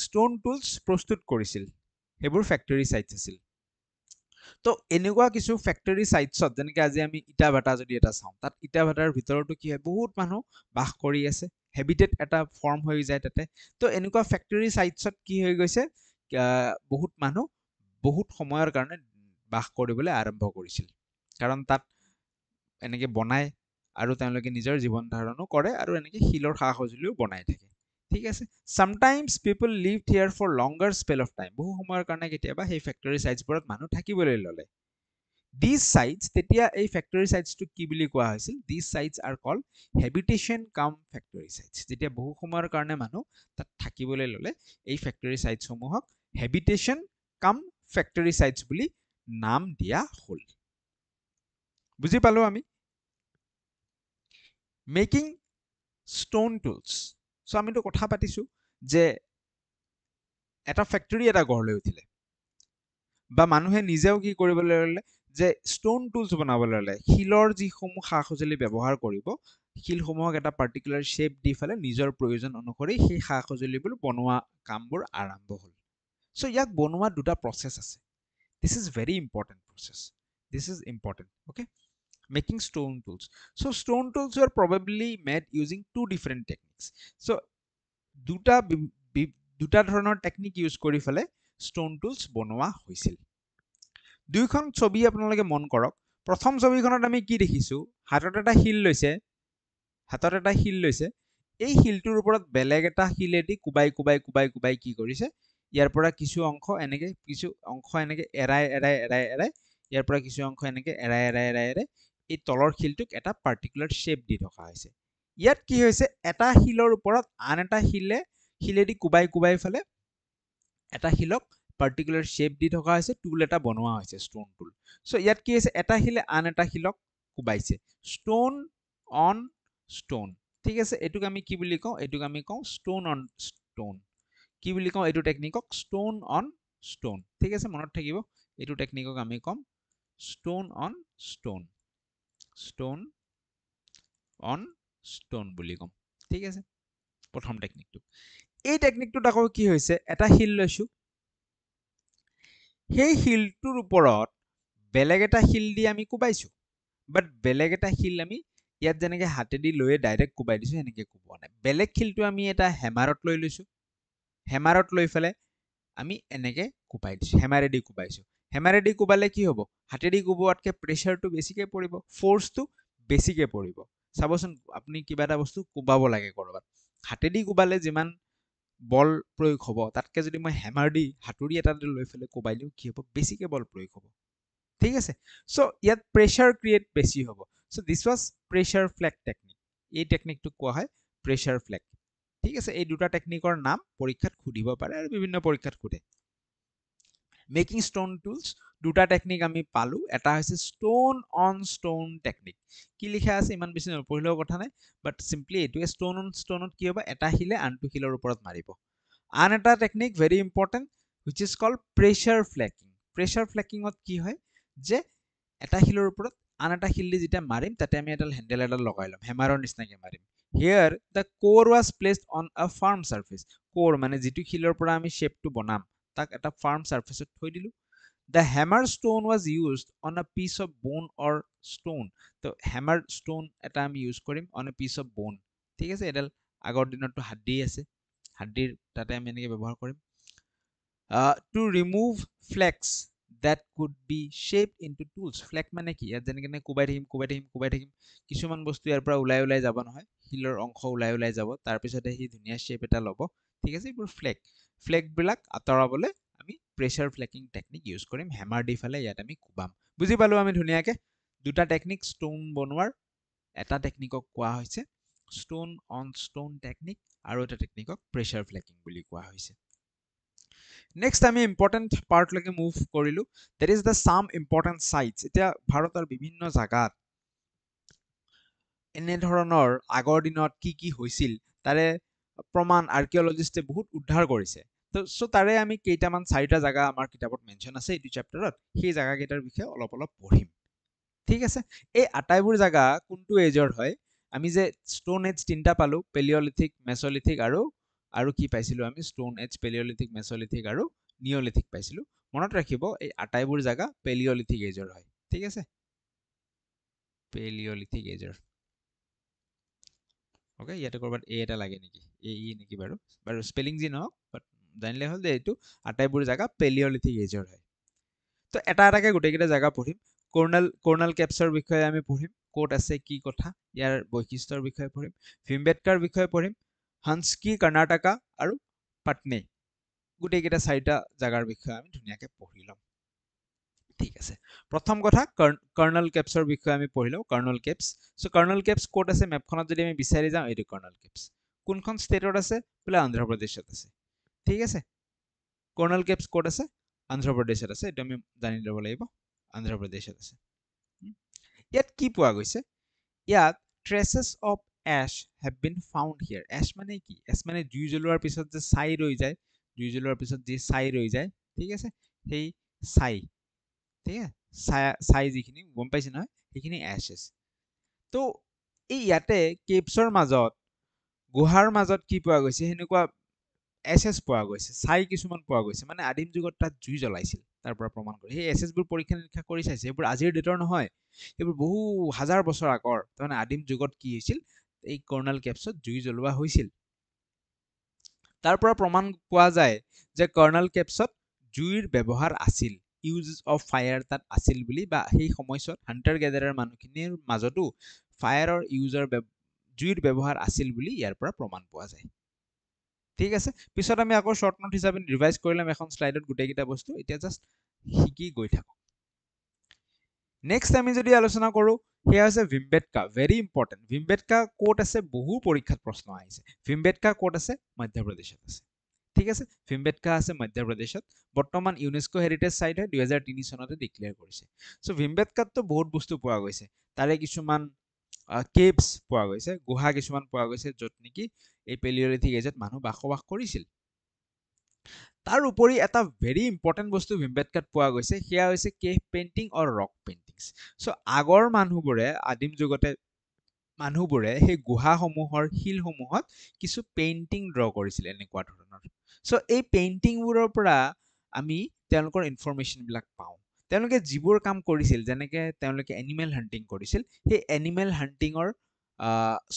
stone tools প্ৰস্তুত কৰিছিল, সেইবোৰ ফেক্টৰী চাইটছ আছিল। তো এনেকুৱা কিছু ফেক্টৰী চাইটছত, যেনেকে আজি আমি ইটা ভাটা যদি এটা চাওঁ, তাত ইটা ভাটাৰ ভিতৰতো কি হয়? বহুত মানুহ বাস কৰি আছে, হেবিটেড এটা ফৰ্ম হৈ যায় তাতে। তো এনেকুৱা ফেক্টৰী চাইটছত কি হৈ গৈছে? বহুত মানুহ বহুত সময়ৰ কাৰণে বাস কৰিবলৈ আৰম্ভ কৰিছিল, কাৰণ তাত এনেকে বনায় আৰু তেওঁলোকে নিজৰ জীৱন ধাৰণো কৰে আৰু এনেকে শিলৰ সা সঁজুলিও বনাই থাকে। ঠিক আছে, sometimes people lived here for longer spell of time. বহু সময়ৰ কাৰণে কেতিয়াবা সেই ফেক্টৰী চাইটছবোৰত মানুহ থাকিবলৈ ল'লে। These sites, তেতিয়া এই ফেক্টৰী চাইটছটো কি বুলি কোৱা হৈছিল? These sites are called habitation cum factory sites. যেতিয়া বহু সময়ৰ কাৰণে মানুহ তাত থাকিবলৈ ল'লে, এই factory চাইটছসমূহক habitation cum factory sites বুলি নাম দিয়া হ'ল। বুজি পালো আমি? Making stone tools. চ' আমিতো কথা পাতিছো যে এটা ফেক্টৰী এটা গঢ় লৈ উঠিলে, বা মানুহে নিজেও কি কৰিবলৈ ল'লে? যে ষ্টন টুলছ বনাবলৈ ল'লে। শিলৰ যিসমূহ সা সঁজুলি ব্যৱহাৰ কৰিব, শিলসমূহক এটা পাৰ্টিকুলাৰ শ্বেপ দি ফালে নিজৰ প্ৰয়োজন অনুসৰি সেই সা সঁজুলিবোৰ বনোৱা কামবোৰ আৰম্ভ হ'ল। চ' ইয়াক বনোৱা দুটা প্ৰচেছ আছে। This is very important process. This is important, okay? Making stone tools. So stone tools were probably made using two different techniques. So দুটা ধৰণৰ টেকনিক ইউজ কৰি ফেলে stone tools বনোৱা হৈছিল। দুইখন ছবি আপোনালোকে মন কৰক। প্ৰথম ছবিখনত আমি কি দেখিছো? হাতত এটা শিল লৈছে, এই শিলটোৰ ওপৰত বেলেগ এটা শিলেদি কুবাই কুবাই কুবাই কুবাই কি কৰিছে? ইয়াৰ পৰা কিছু অংশ এনেকে এৰাই ইয়াৰ পৰা কিছু অংশ এনেকে এৰাই এই তলৰ শিলটোক এটা পাৰ্টিকুলাৰ শ্বেপ দি থকা হৈছে। ইয়াত কি হৈছে? এটা শিলৰ ওপৰত আন এটা শিলেদি কুবাই কুবাই ফালে এটা শিলক পাৰ্টিকুলাৰ শ্বেপ দি থকা হৈছে, টুল এটা বনোৱা হৈছে, ষ্টন টুল। চ' ইয়াত কি হৈছে? এটা শিলে আন এটা শিলক কুবাইছে, ষ্টন অন ষ্টন। ঠিক আছে, এইটোক আমি কি বুলি কওঁ? এইটোক আমি কওঁ ষ্টন অন ষ্টন। কি বুলি কওঁ এইটো টেকনিকক? Stone on stone. ঠিক আছে, মনত থাকিব, এইটো টেকনিকক আমি কম stone on stone. Stone on stone বুলি ক'ম ঠিক আছে প্ৰথম টেকনিকটো এই টেকনিকটোত আকৌ কি হৈছে এটা শিল লৈছো সেই শিলটোৰ ওপৰত বেলেগ এটা শিল দি আমি কোবাইছো বাট বেলেগ এটা শিল আমি ইয়াত যেনেকে হাতেদি লৈয়ে ডাইৰেক্ট কোবাই দিছো এনেকে কোবোৱা নাই বেলেগ শিলটো আমি এটা হেমাৰত লৈ লৈছো হেমাৰত লৈ ফেলে আমি এনেকে কোবাই দিছো হেমাৰেদি কোবাইছো হেমাৰেদি কোবালে কি হ'ব হাতেদি কোবোৱাতকে প্ৰেছাৰটো বেছিকে পৰিব ফোৰ্সটো বেছিকে পৰিব চাবচোন আপুনি কিবা এটা বস্তু কোবাব লাগে কৰবাত হাতেদি কোবালে যিমান বল প্ৰয়োগ হ'ব তাতকে যদি মই হেমাৰ দি হাতুৰি এটা লৈ ফেলে কোবাই দিও কি হ'ব বেছিকে বল প্ৰয়োগ হ'ব ঠিক আছে সো ইয়াত প্ৰেছাৰ ক্ৰিয়েট বেছি হ'ব so this was pressure flag technique এই টেকনিকটো কোৱা হয় প্ৰেছাৰ ফ্লেগ ঠিক আছে এই দুটা টেকনিকৰ নাম পৰীক্ষাত সুধিব পাৰে আৰু বিভিন্ন পৰীক্ষাত সুধে মেকিং ষ্টোন টুলছ দুটা টেকনিক আমি পালো এটা হৈছে ষ্টোন অন ষ্টোন টেকনিক কি লিখা আছে ইমান বেছি নপঢ়িলেও কথা নাই বাট সিম্পলি এইটোৱে ষ্টোন অন ষ্টোনত কি হ'ব এটা শিলে আনটো শিলৰ ওপৰত মাৰিব আন এটা technique very important which is called pressure flaking প্ৰেছাৰ ফ্লেকিঙত কি হয় যে এটা শিলৰ ওপৰত আন এটা শিল দি যেতিয়া মাৰিম তাতে আমি এডাল হেণ্ডেল এডাল লগাই ল'ম হেমাৰৰ নিচিনাকে মাৰিম হিয়াৰ দ্য কোৰ was placed on a farm surface কোৰ মানে যিটো শিলৰ পৰা আমি শেপটো বনাম তাক এটা ফাৰ্ম সাৰফেসত থৈ দিলো the hammer stone was used on a piece of bone or stone তো হেমাৰ ষ্টোন এটা আমি ইউজ কৰিম অন আ পিচ অফ বোন ঠিক আছে এডাল আগৰ দিনতটো হাড্ডি আছে হাড্ডিৰ তাতে আমি এনেকে ব্যৱহাৰ কৰিম to remove flakes that could be shaped into tools flake মানে কি ইয়াত যেনেকে কোবাই থাকিম কিছুমান বস্তু ইয়াৰ পৰা ওলাই যাব নহয় শিলৰ অংশ ওলাই যাব তাৰ পিছতে হি ধুনীয়া শেপ এটা ল'ব ঠিক আছে এইবোৰ ফ্লেক বিলাক আঁতৰাবলৈ আমি প্ৰেছাৰ ফ্লেকিং টেকনিক ইউজ কৰিম হেমাৰ দি ফেলে ইয়াত আমি কোবাম বুজি পালো আমি ধুনীয়াকে দুটা টেকনিক ষ্টোন বনোৱাৰ এটা টেকনিকক কোৱা হৈছে ষ্টোন অন ষ্টোন টেকনিক আৰু এটা টেকনিকক প্ৰেছাৰ ফ্লেকিং বুলি কোৱা হৈছে নেক্সট আমি ইম্পৰ্টেণ্ট পাৰ্টলৈকে মুভ কৰিলো that is the some important sites এতিয়া ভাৰতৰ বিভিন্ন জাগাত এনেধৰণৰ আগৰ দিনত কি হৈছিল তাৰে প্ৰমাণ আৰ্কিঅলজিষ্টে বহুত উদ্ধাৰ কৰিছে সো তাৰে আমি কেইটামান চাৰিটা জাগা আমাৰ কিতাপত মেনশ্যন আছে এইটো চেপ্টাৰত সেই জাগাকেইটাৰ বিষয়ে অলপ পঢ়িম ঠিক আছে এই আটাইবোৰ জাগা কোনটো এজৰ হয় আমি যে ষ্টোন এজ তিনটা পালো পেলিঅলিথিক মেছলিথিক আৰু কি পাইছিলো আমি ষ্টোন এজ পেলিঅলিথিক মেছলিথিক আৰু নিঅলিথিক পাইছিলো মনত ৰাখিব এই আটাইবোৰ জাগা পেলিঅলিথিক এজৰ হয় ঠিক আছে পেলিঅলিথিক এজৰ ওকে ইয়াতে কৰবাত এ এটা লাগে নেকি নেকি বাৰু স্পেলিং যি নহওক বাট জানিলে হ'ল যে এইটো আটাইবোৰ জাগা পেলিঅলিথিক এজৰ হয় তো এটা এটাকে গোটেইকেইটা জাগা পঢ়িম কৰ্ণাল কেপছৰ বিষয়ে আমি পঢ়িম ক'ত আছে কি কথা ইয়াৰ বৈশিষ্ট্যৰ বিষয়ে পঢ়িম ভীমবেটকাৰ বিষয়ে পঢ়িম হান্সকি কৰ্ণাটকা আৰু পাটনে গোটেইকেইটা চাৰিটা জাগাৰ বিষয়ে আমি ধুনীয়াকে পঢ়ি ল'ম ঠিক আছে প্ৰথম কথা কৰ্ণাল কেপছৰ বিষয়ে আমি পঢ়িলো Karnal caps so Karnal caps ক'ত আছে মেপখনত যদি আমি বিচাৰি যাওঁ এইটো কৰ্ণাল কেপছ কোনখন ষ্টেটত আছে বোলে অন্ধ্ৰপ্ৰদেশত আছে ঠিক আছে কৰ্ণাল কেপছ ক'ত আছে অন্ধ্ৰপ্ৰদেশত আছে এইটো আমি জানি ল'ব লাগিব অন্ধ্ৰপ্ৰদেশত আছে ইয়াত কি পোৱা গৈছে ইয়াত traces of ash have been found here ash মানে কি ash মানে জুই জ্বলোৱাৰ পিছত যে ছাই ৰৈ যায় জুই জ্বলোৱাৰ পিছত যে ছাই ৰৈ যায় ঠিক আছে সেই ছাই ঠিক আছে ছাই যিখিনি গম পাইছে নহয় সেইখিনি ashes তো এই ইয়াতে কেপছৰ মাজত গুহাৰ মাজত কি পোৱা গৈছে সেনেকুৱা এছেছ পোৱা গৈছে ছাই কিছুমান পোৱা গৈছে মানে আদিম যুগত তাত জুই জ্বলাইছিল তাৰ পৰা প্ৰমাণ কৰি সেই এছেছবোৰ পৰীক্ষা নিৰীক্ষা কৰি চাইছে এইবোৰ আজিৰ ডেটৰ নহয় এইবোৰ বহু হাজাৰ বছৰ আগৰ তাৰমানে আদিম যুগত কি হৈছিল এই কৰ্ণাল কেপছত জুই জ্বলোৱা হৈছিল তাৰ পৰা প্ৰমাণ পোৱা যায় যে কৰ্ণাল কেপছত জুইৰ ব্যৱহাৰ আছিল ইউজ অফ ফায়াৰ তাত আছিল বুলি বা সেই সময়ছোৱাত হান্টাৰ গেদাৰৰ মানুহখিনিৰ মাজতো ফায়াৰৰ জুইৰ ব্যৱহাৰ আছিল বুলি ইয়াৰ পৰা প্ৰমাণ পোৱা যায় ঠিক আছে পিছত আমি আকৌ শৰ্ট নোট হিচাপে ৰিভাইজ কৰি ল'ম এখন স্লাইডত গোটেইকেইটা বস্তু এতিয়া জাষ্ট শিকি গৈ থাকো নেক্সট আমি যদি আলোচনা কৰো সেয়া হৈছে ভীমবেটকা ভেৰি ইম্পৰ্টেণ্ট ভীমবেটকা ক'ত আছে বহু পৰীক্ষাত প্ৰশ্ন আহিছে ভীমবেটকা ক'ত আছে মধ্যপ্ৰদেশত আছে ঠিক আছে ভীমবেটকা আছে মধ্যপ্ৰদেশত বৰ্তমান ইউনেস্কো হেৰিটেজ সাইট হয় 2003 চনতে ডিক্লেয়াৰ কৰিছে সো ভীমবেটকাততো বহুত বস্তু পোৱা গৈছে তাৰে কিছুমান কেভছ পোৱা গৈছে গুহা কিছুমান পোৱা গৈছে য'ত নেকি এই পেলিঅলিথিক এজত মানুহ বসবাস কৰিছিল তাৰ উপৰি এটা ভেৰি ইম্পৰ্টেণ্ট বস্তু ভীমবেটকাত পোৱা গৈছে সেয়া হৈছে কেভ পেইণ্টিং অৰ ৰক পেইণ্টিংছ সো আগৰ মানুহবোৰে আদিম যুগতে মানুহবোৰে সেই গুহাসমূহৰ শিলসমূহত কিছু পেইণ্টিং ড্ৰ কৰিছিল এনেকুৱা ধৰণৰ সো এই পেইণ্টিংবোৰৰ পৰা আমি তেওঁলোকৰ ইনফৰমেশ্যনবিলাক পাওঁ তেওঁলোকে যিবোৰ কাম কৰিছিল যেনেকে তেওঁলোকে এনিমেল হান্টিং কৰিছিল সেই এনিমেল হান্টিঙৰ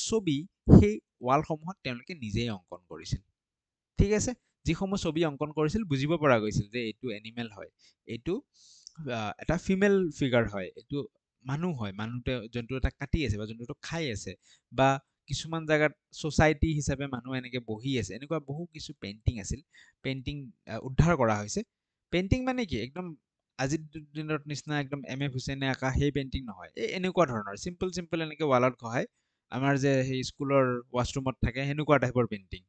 ছবি সেই ৱালসমূহত তেওঁলোকে নিজেই অংকন কৰিছিল ঠিক আছে যিসমূহ ছবি অংকন কৰিছিল বুজিব পৰা গৈছিল যে এইটো এনিমেল হয় এইটো এটা ফিমেল ফিগাৰ হয় এইটো মানুহ হয় মানুহটো জন্তু এটা কাটি আছে বা জন্তুটো খাই আছে বা কিছুমান জায়গাত সোসাইটি হিচাপে মানুহ এনেকে বহি আছে এনেকুৱা বহু কিছু পেইন্টিং আছিল পেইন্টিং উদ্ধাৰ কৰা হৈছে পেইন্টিং মানে কি একদম আজিৰ দিনৰ নিচিনা একদম এম এফ হুছেইনে আঁকা সেই পেইন্টিং নহয় এই এনেকুৱা ধৰণৰ চিম্পল চিম্পল এনেকে ৱালত গহাই আমাৰ যে সেই স্কুলৰ ৱাশৰুমত থাকে সেনেকুৱা টাইপৰ পেইন্টিং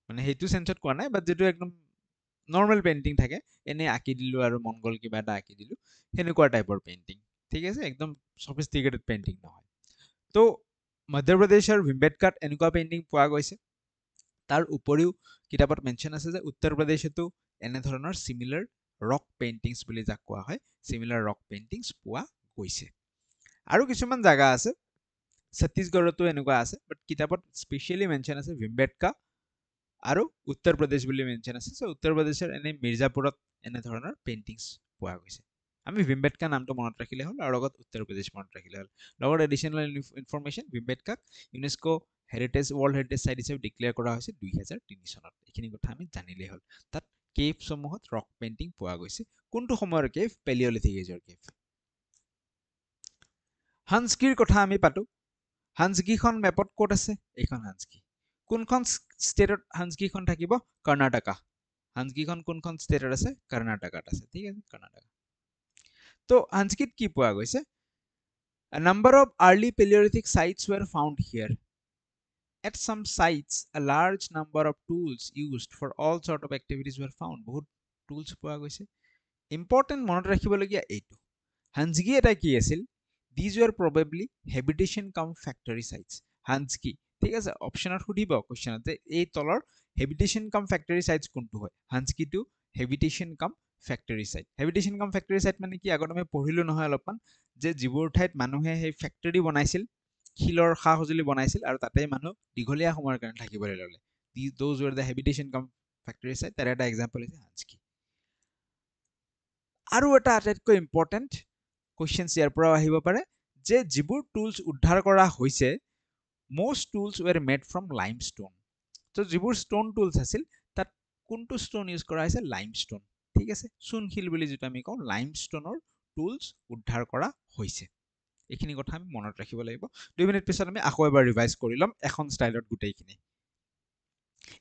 মানে সেইটো সেন্সত কোৱা নাই বাট যেটো একদম নৰ্মেল পেইন্টিং থাকে এনে আঁকি দিলো আৰু মন গ'ল কিবা এটা আঁকি দিলো সেনেকুৱা টাইপৰ পেইন্টিং ঠিক আছে একদম সফিষ্টিকেটেড পেইন্টিং নহয় তো মধ্যপ্ৰদেশৰ ভীমবেটকাত এনেকুৱা পেইন্টিং পোৱা গৈছে তাৰ উপৰিও কিতাপত মেনশন আছে যে উত্তৰ প্ৰদেশতো এনে ধৰণৰ সিমিলাৰ ৰক পেইন্টিংছ বুলি যাক কোৱা হয় সিমিলাৰ ৰক পেইন্টিংছ পোৱা গৈছে আৰু কিছুমান জায়গা আছে ছত্তীশগড়তো এনেকুৱা আছে বাট কিতাপত স্পেশালি মেনশন আছে ভীমবেটকা আৰু উত্তৰ প্ৰদেশ বুলি মেনশন আছে সো উত্তৰ প্ৰদেশৰ এনে মিৰ্জাপুৰত এনে ধৰণৰ পেইন্টিংছ পোৱা গৈছে আমি ভীমবেটকা নামটো মনত ৰাখিলে হ'ল আৰু লগত উত্তৰ প্ৰদেশ মনত ৰাখিলে হ'ল লগত এডিশনাল ইনফৰমেশন ভীমবেটকাক UNESCO heritage world heritage site হিচাপে ডিক্লেয়াৰ কৰা হৈছে 2003 চনত এইখিনি কথা আমি জানিলেই হ'ল তাত কেভ সমূহত ৰক পেইন্টিং পোৱা গৈছে কোনটো সময়ৰ কেভ পেলিঅলিথিক এজৰ কেভ হান্সকিৰ কথা আমি পাতো হান্সকিখন মেপত ক'ত আছে এইখন হান্সকি কোনখন ষ্টেটত হান্সকিখন থাকিব কৰ্ণাটকা হান্সকিখন কোনখন ষ্টেটত আছে কৰ্ণাটকাত আছে ঠিক আছে কৰ্ণাটকা তো হান্সকিত কি পোৱা গৈছে A number of early Paleolithic sites were found here. At some sites, a large number of tools used for all sort of activities were found. বহুত tools পোৱা গৈছে important মনত ৰাখিবলগীয়া এইটো হান্সকি এটা কি আছিল these were probably habitation cum factory sites হান্সকি ঠিক আছে অপশনত সুধিব কোৱেশ্চনত যে এই তলৰ habitation cum factory sites কোনটো হয় হান্সকিটো habitation cum factory site habitation cum factory site মানে কি আগত আমি পঢ়িলো নহয় অলপমান যে যিবোৰ ঠাইত মানুহে সেই ফেক্টৰী বনাইছিল শিলৰ সা সঁজুলি বনাইছিল আৰু তাতে মানুহ দীঘলীয়া সময়ৰ কাৰণে থাকিবলৈ ল'লে those were the habitation cum factory site তাৰ এটা এক্সাম্পল হৈছে হান্সকি আৰু এটা আটাইতকৈ ইম্পৰ্টেণ্ট কুৱেশ্যনছ ইয়াৰ পৰাও আহিব পাৰে যে যিবোৰ টুলছ উদ্ধাৰ কৰা হৈছে most tools were made from limestone তো যিবোৰ ষ্টোন টুলছ আছিল তাত কোনটো ষ্টোন ইউজ কৰা হৈছে লাইমষ্টোন ঠিক আছে চূণশিল বুলি যেটো আমি কওঁ লাইমষ্টোনৰ টুলছ উদ্ধাৰ কৰা হৈছে এইখিনি কথা আমি মনত ৰাখিব লাগিব 2 মিনিট পিছত আমি আকৌ এবাৰ ৰিভাইজ কৰি লম এখন ষ্টাইলত গুটেইখিনি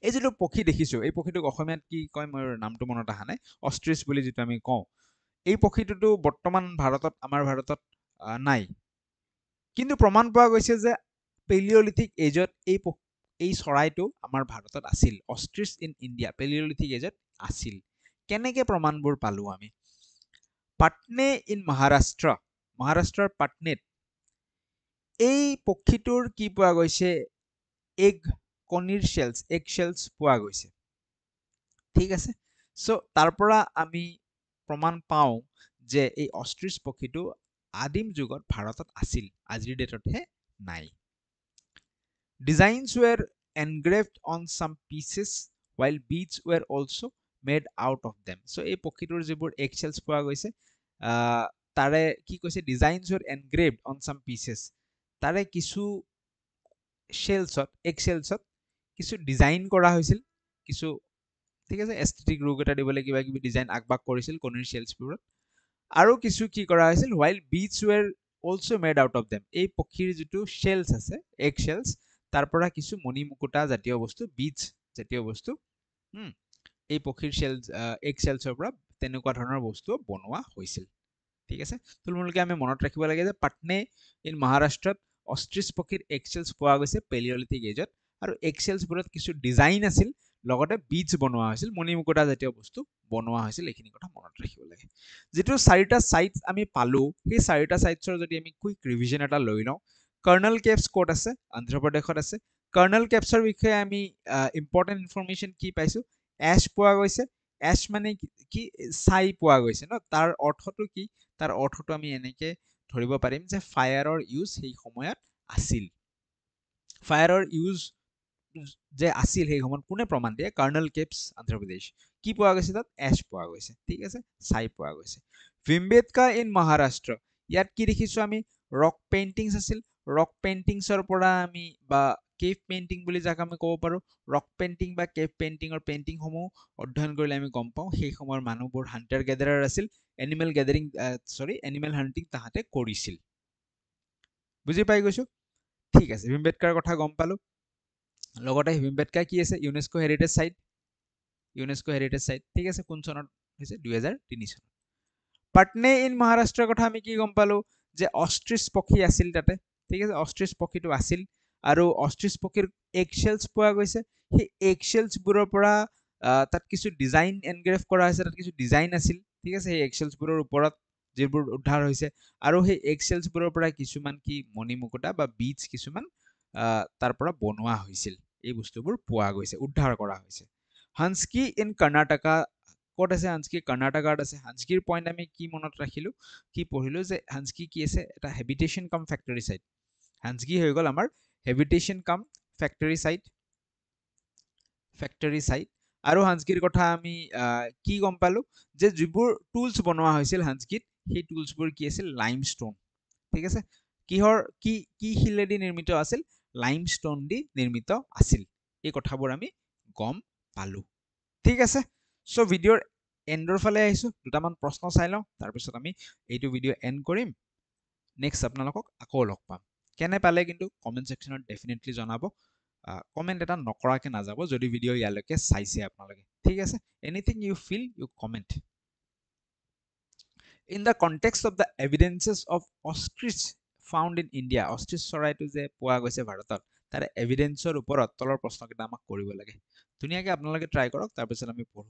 এই যেটো পক্ষী দেখিছো এই পক্ষীটোক অসমীয়াত কি কয় মোৰ নামটো মনত আহা নাই অস্ট্ৰিচ বুলি যেটো আমি কওঁ এই পক্ষীটোটো বৰ্তমান ভাৰতত আমাৰ ভাৰতত নাই কিন্তু প্ৰমাণ পোৱা গৈছে যে পেলিঅলিথিক এজত এই চৰাইটো আমাৰ ভাৰতত আছিল অস্ট্ৰিচ ইন ইণ্ডিয়া পেলিঅলিথিক এজত আছিল কেনেকে প্ৰমাণবোৰ পালো আমি পাটনে ইন মহাৰাষ্ট্ৰৰ পাটনেত এই পক্ষীটোৰ কি পোৱা গৈছে এগ কণীৰ শেলছ পোৱা গৈছে ঠিক আছে সো তাৰ পৰা আমি প্ৰমাণ পাওঁ যে এই অস্ট্ৰিচ পক্ষীটো আদিম যুগত ভাৰতত আছিল আজিৰ ডেটতহে নাই Designs were engraved on some pieces while beads were also made out of them. So এই পক্ষীটোৰ যিবোৰ eggshells পোৱা গৈছে তাৰে কি কৈছে designs were engraved on some pieces তাৰে কিছু eggshells কিছু ডিজাইন কৰা হৈছিল কিছু ঠিক আছে এস্থেটিক ৰূপ এটা দিবলৈ কিবা কিবি ডিজাইন আকবাক কৰিছিল কণীৰ শেলছবোৰত আৰু কিছু কি কৰা হৈছিল while beads were also made out of them এই পক্ষীৰ যিটো shells আছে eggshells তাৰ পৰা কিছু মণি মুকুতা জাতীয় বস্তু বিটস জাতীয় বস্তু এই পক্ষীৰ eggshells পৰা তেনেকুৱা ধৰণৰ বস্তু বনোৱা হৈছিল ঠিক আছে তুলমুলকে আমি মনত ৰাখিব লাগে যে পাটনে ইন মহাৰাষ্ট্ৰত অস্ট্ৰিচ পক্ষীৰ eggshells পোৱা গৈছে পেলিঅলিথিক এজত আৰু eggshells বোৰত কিছু ডিজাইন আছিল লগতে বিটস বনোৱা হৈছিল মণি মুকুতা জাতীয় বস্তু বনোৱা হৈছিল এইখিনি কথা মনত ৰাখিব লাগে যেটো চাৰিটা সাইটস আমি পালো সেই চাৰিটা সাইটছৰ যদি আমি কুইক ৰিভিজন এটা লৈ লওঁ কৰ্নেল কেভছ কোড আছে অন্ধ্ৰপ্ৰদেশত আছে কৰ্নেল কেভছৰ বিষয়ে আমি ইম্পৰ্টেন্ট ইনফৰমেশন কি পাইছো এশ পোৱা গৈছে এশ মানে কি ছাই পোৱা গৈছে ন তাৰ অৰ্থটো কি তাৰ অৰ্থটো আমি এনেকে ধৰিব পাৰিম যে ফায়াৰৰ ইউজ সেই সময়ত আছিল ফায়াৰৰ ইউজ যে আছিল সেই সময়ত কোনে প্ৰমাণ দিয়ে কৰ্নেল কেপছ অন্ধ্ৰপ্ৰদেশ কি পোৱা গৈছে তাত এছ পোৱা গৈছে ঠিক আছে ছাই পোৱা গৈছে ভীমবেটকা ইন মহাৰাষ্ট্ৰ ইয়াত কি দেখিছো আমি ৰক পেইন্টিংছ আছিল ৰক পেইন্টিংছৰ পৰা আমি বা কেভ পেইন্টিং বুলি যাক আমি ক'ব পাৰো ৰক পেইন্টিং বা কেভ পেইন্টিংৰ পেইন্টিংসমূহ অধ্যয়ন কৰিলে আমি গম পাওঁ সেই সময়ৰ মানুহবোৰ হান্টাৰ গেদাৰাৰ আছিল এনিমেল গেদাৰিং এনিমেল হান্টিং তাহাঁতে কৰিছিল বুজি পাই গৈছো ঠিক আছে ভীমবেটকাৰ কথা গম পালো লগতে ভীমবেটকা কি আছে ইউনেস্কো হেৰিটেজ সাইট ঠিক আছে কোন চনত হৈছে 2003 চনত পাটনে ইন মহাৰাষ্ট্ৰৰ কথা আমি কি গম পালো যে অষ্ট্ৰিচ পক্ষী আছিল তাতে ঠিক আছে অষ্ট্ৰিচ পক্ষীটো আছিল আৰু অষ্ট্ৰিচ পক্ষীৰ এগশেলছ পোৱা গৈছে সেই এগশেলছবোৰৰ পৰা তাত কিছু ডিজাইন এনগ্ৰেভ কৰা হৈছে তাত কিছু ডিজাইন আছিল ঠিক আছে সেই এগশেলছবোৰৰ ওপৰত যিবোৰ উদ্ধাৰ হৈছে আৰু সেই এগশেলছবোৰৰ পৰা কিছুমান কি মণিমুকুতা বা বীজ কিছুমান তাৰ পৰা বনোৱা হৈছিল এই বস্তুবোৰ পোৱা গৈছে উদ্ধাৰ কৰা হৈছে হান্সকি ইন কৰ্ণাটকা ক'ত আছে হান্সকি কৰ্ণাটকাত আছে হান্সকিৰ পইণ্ট আমি কি মনত ৰাখিলো কি পঢ়িলো যে হান্সকি কি আছে এটা হেবিটেশ্যন কাম ফেক্টৰী সাইট হান্সকি হৈ গ'ল আমাৰ হেবিটেশ্যন কাম ফেক্টৰী সাইট আৰু হান্সকিৰ কথা আমি কি গম পালো যে যিবোৰ টুলছ বনোৱা হৈছিল হান্সকিত সেই টুলছবোৰ কি আছিল লাইমষ্টোন ঠিক আছে কিহৰ কি শিলেদি নিৰ্মিত আছিল লাইমষ্টোন দি নিৰ্মিত আছিল এই কথাবোৰ আমি গম পালো ঠিক আছে সো ভিডিওৰ এন্ডৰ ফালে আহিছো দুটামান প্ৰশ্ন চাই লওঁ তাৰপিছত আমি এইটো ভিডিও এন্ড কৰিম নেক্সট আপোনালোকক আকৌ লগ পাম কেনে পালে কিন্তু কমেন্ট সেকশনত ডেফিনেটলি জনাব কমেন্ট এটা নকৰাকে নাযাব যদি ভিডিও ইয়ালৈকে চাইছে আপোনালোকে ঠিক আছে anything you feel you comment in the context of the evidences of ostrich found in India ostrich চৰাইটো যে পোৱা গৈছে ভাৰতত তাৰ এভিডেন্সৰ ওপৰত তলৰ প্ৰশ্নকেইটা আমাক কৰিব লাগে ধুনীয়াকৈ আপোনালোকে ট্ৰাই কৰক তাৰপিছত আমি পঢ়ো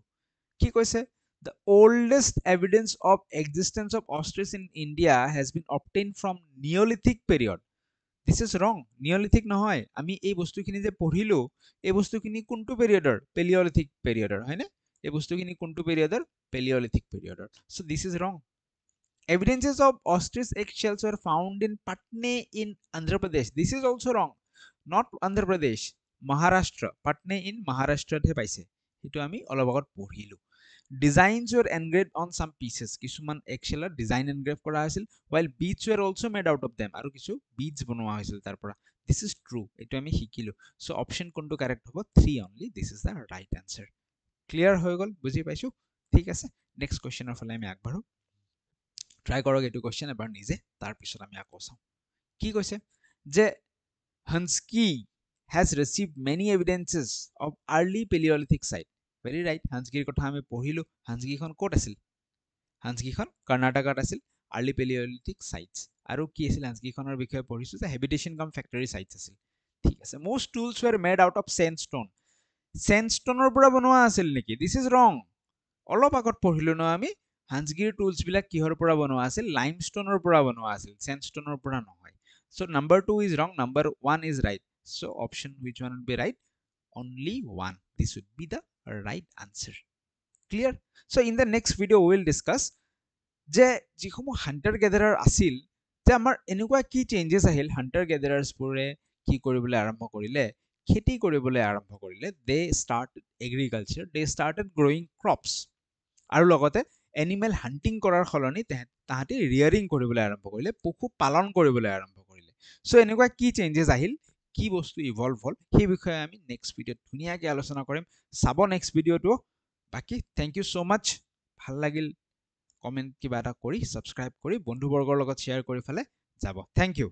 কি কৈছে the oldest evidence of existence of ostrich in India has been obtained from Neolithic period this is wrong Neolithic নহয় আমি এই বস্তুখিনি যে পঢ়িলো এই বস্তুখিনি কোনটো পিৰিয়ডৰ Paleolithic পিৰিয়ডৰ হয়নে এই বস্তুখিনি কোনটো পিৰিয়ডৰ Paleolithic পিৰিয়ডৰ so this is wrong Evidences of ostrich eggshells were found in Patna in Andhra Pradesh. This is also wrong. Not Andhra Pradesh. Maharashtra. Patna in Maharashtra he paise. Hito ami olop agot porhilu. Designs were engraved on some pieces. Kisuman eggshell design engraved kora hoisil while beads were also made out of them. Aru kisu beads bonoa hoisil tar pora. This is true. Eto ami hikilu. So option kontu correct hobo 3 only. This is the right answer. Clear hoy gol buji paisu. Thik ase. Next question er phale ami agbaru. Try কৰক এইটো কোৱেশ্চন এবাৰ নিজে তাৰ পিছত আমি আকৌ চাওঁ কি কৈছে যে হান্সকি has received many evidences of early Paleolithic site very right হান্সকিৰ কথা আমি পঢ়িলো হান্সকিখন ক'ত আছিল হান্সকিখন কৰ্ণাটকাত আছিল early Paleolithic sites আৰু কি আছিল হান্সকিখনৰ বিষয়ে পঢ়িছো যে habitation cum factory sites আছিল ঠিক আছে most tools were made out of sandstoneৰ পৰা বনোৱা আছিল নেকি this is wrong অলপ আগত পঢ়িলো ন আমি হান্সকিৰ টুলছ বিলাক কিহৰ পৰা বনোৱা আছিল লাইমষ্টোনৰ পৰা বনোৱা আছিল স্যান্ডষ্টোনৰ পৰা নহয় so number 2 is wrong number 1 is right so option which one would be right only one this would be the right answer clear so in the next video we will discuss যে যিসমূহ হান্টাৰ গেদাৰাৰ আছিল যে আমাৰ এনেকুৱা কি চেঞ্জেস আহিল হান্টাৰ গেদাৰাৰ্স বোৰে কি কৰিবলৈ আৰম্ভ কৰিলে খেতি কৰিবলৈ আৰম্ভ কৰিলে they started agriculture they started growing crops আৰু লগতে এনিমেল হান্টিং কৰাৰ খলনি তাহাঁতে ৰিয়াৰিং কৰিবলৈ আৰম্ভ কৰিলে পশু পালন কৰিবলৈ আৰম্ভ কৰিলে সো এনেকুৱা কি চেঞ্জেস আহিল কি বস্তু ইভলভ হল সেই বিষয়ে আমি নেক্সট ভিডিওত ধুনীয়াকৈ আলোচনা কৰিম চাব নেক্সট ভিডিওটো বাকি থ্যাংক ইউ সো মাচ ভাল লাগিল কমেন্ট কিবা এটা কৰি সাবস্ক্ৰাইব কৰি বন্ধুবৰ্গৰ লগত শেয়াৰ কৰি ফেলে যাব থ্যাংক ইউ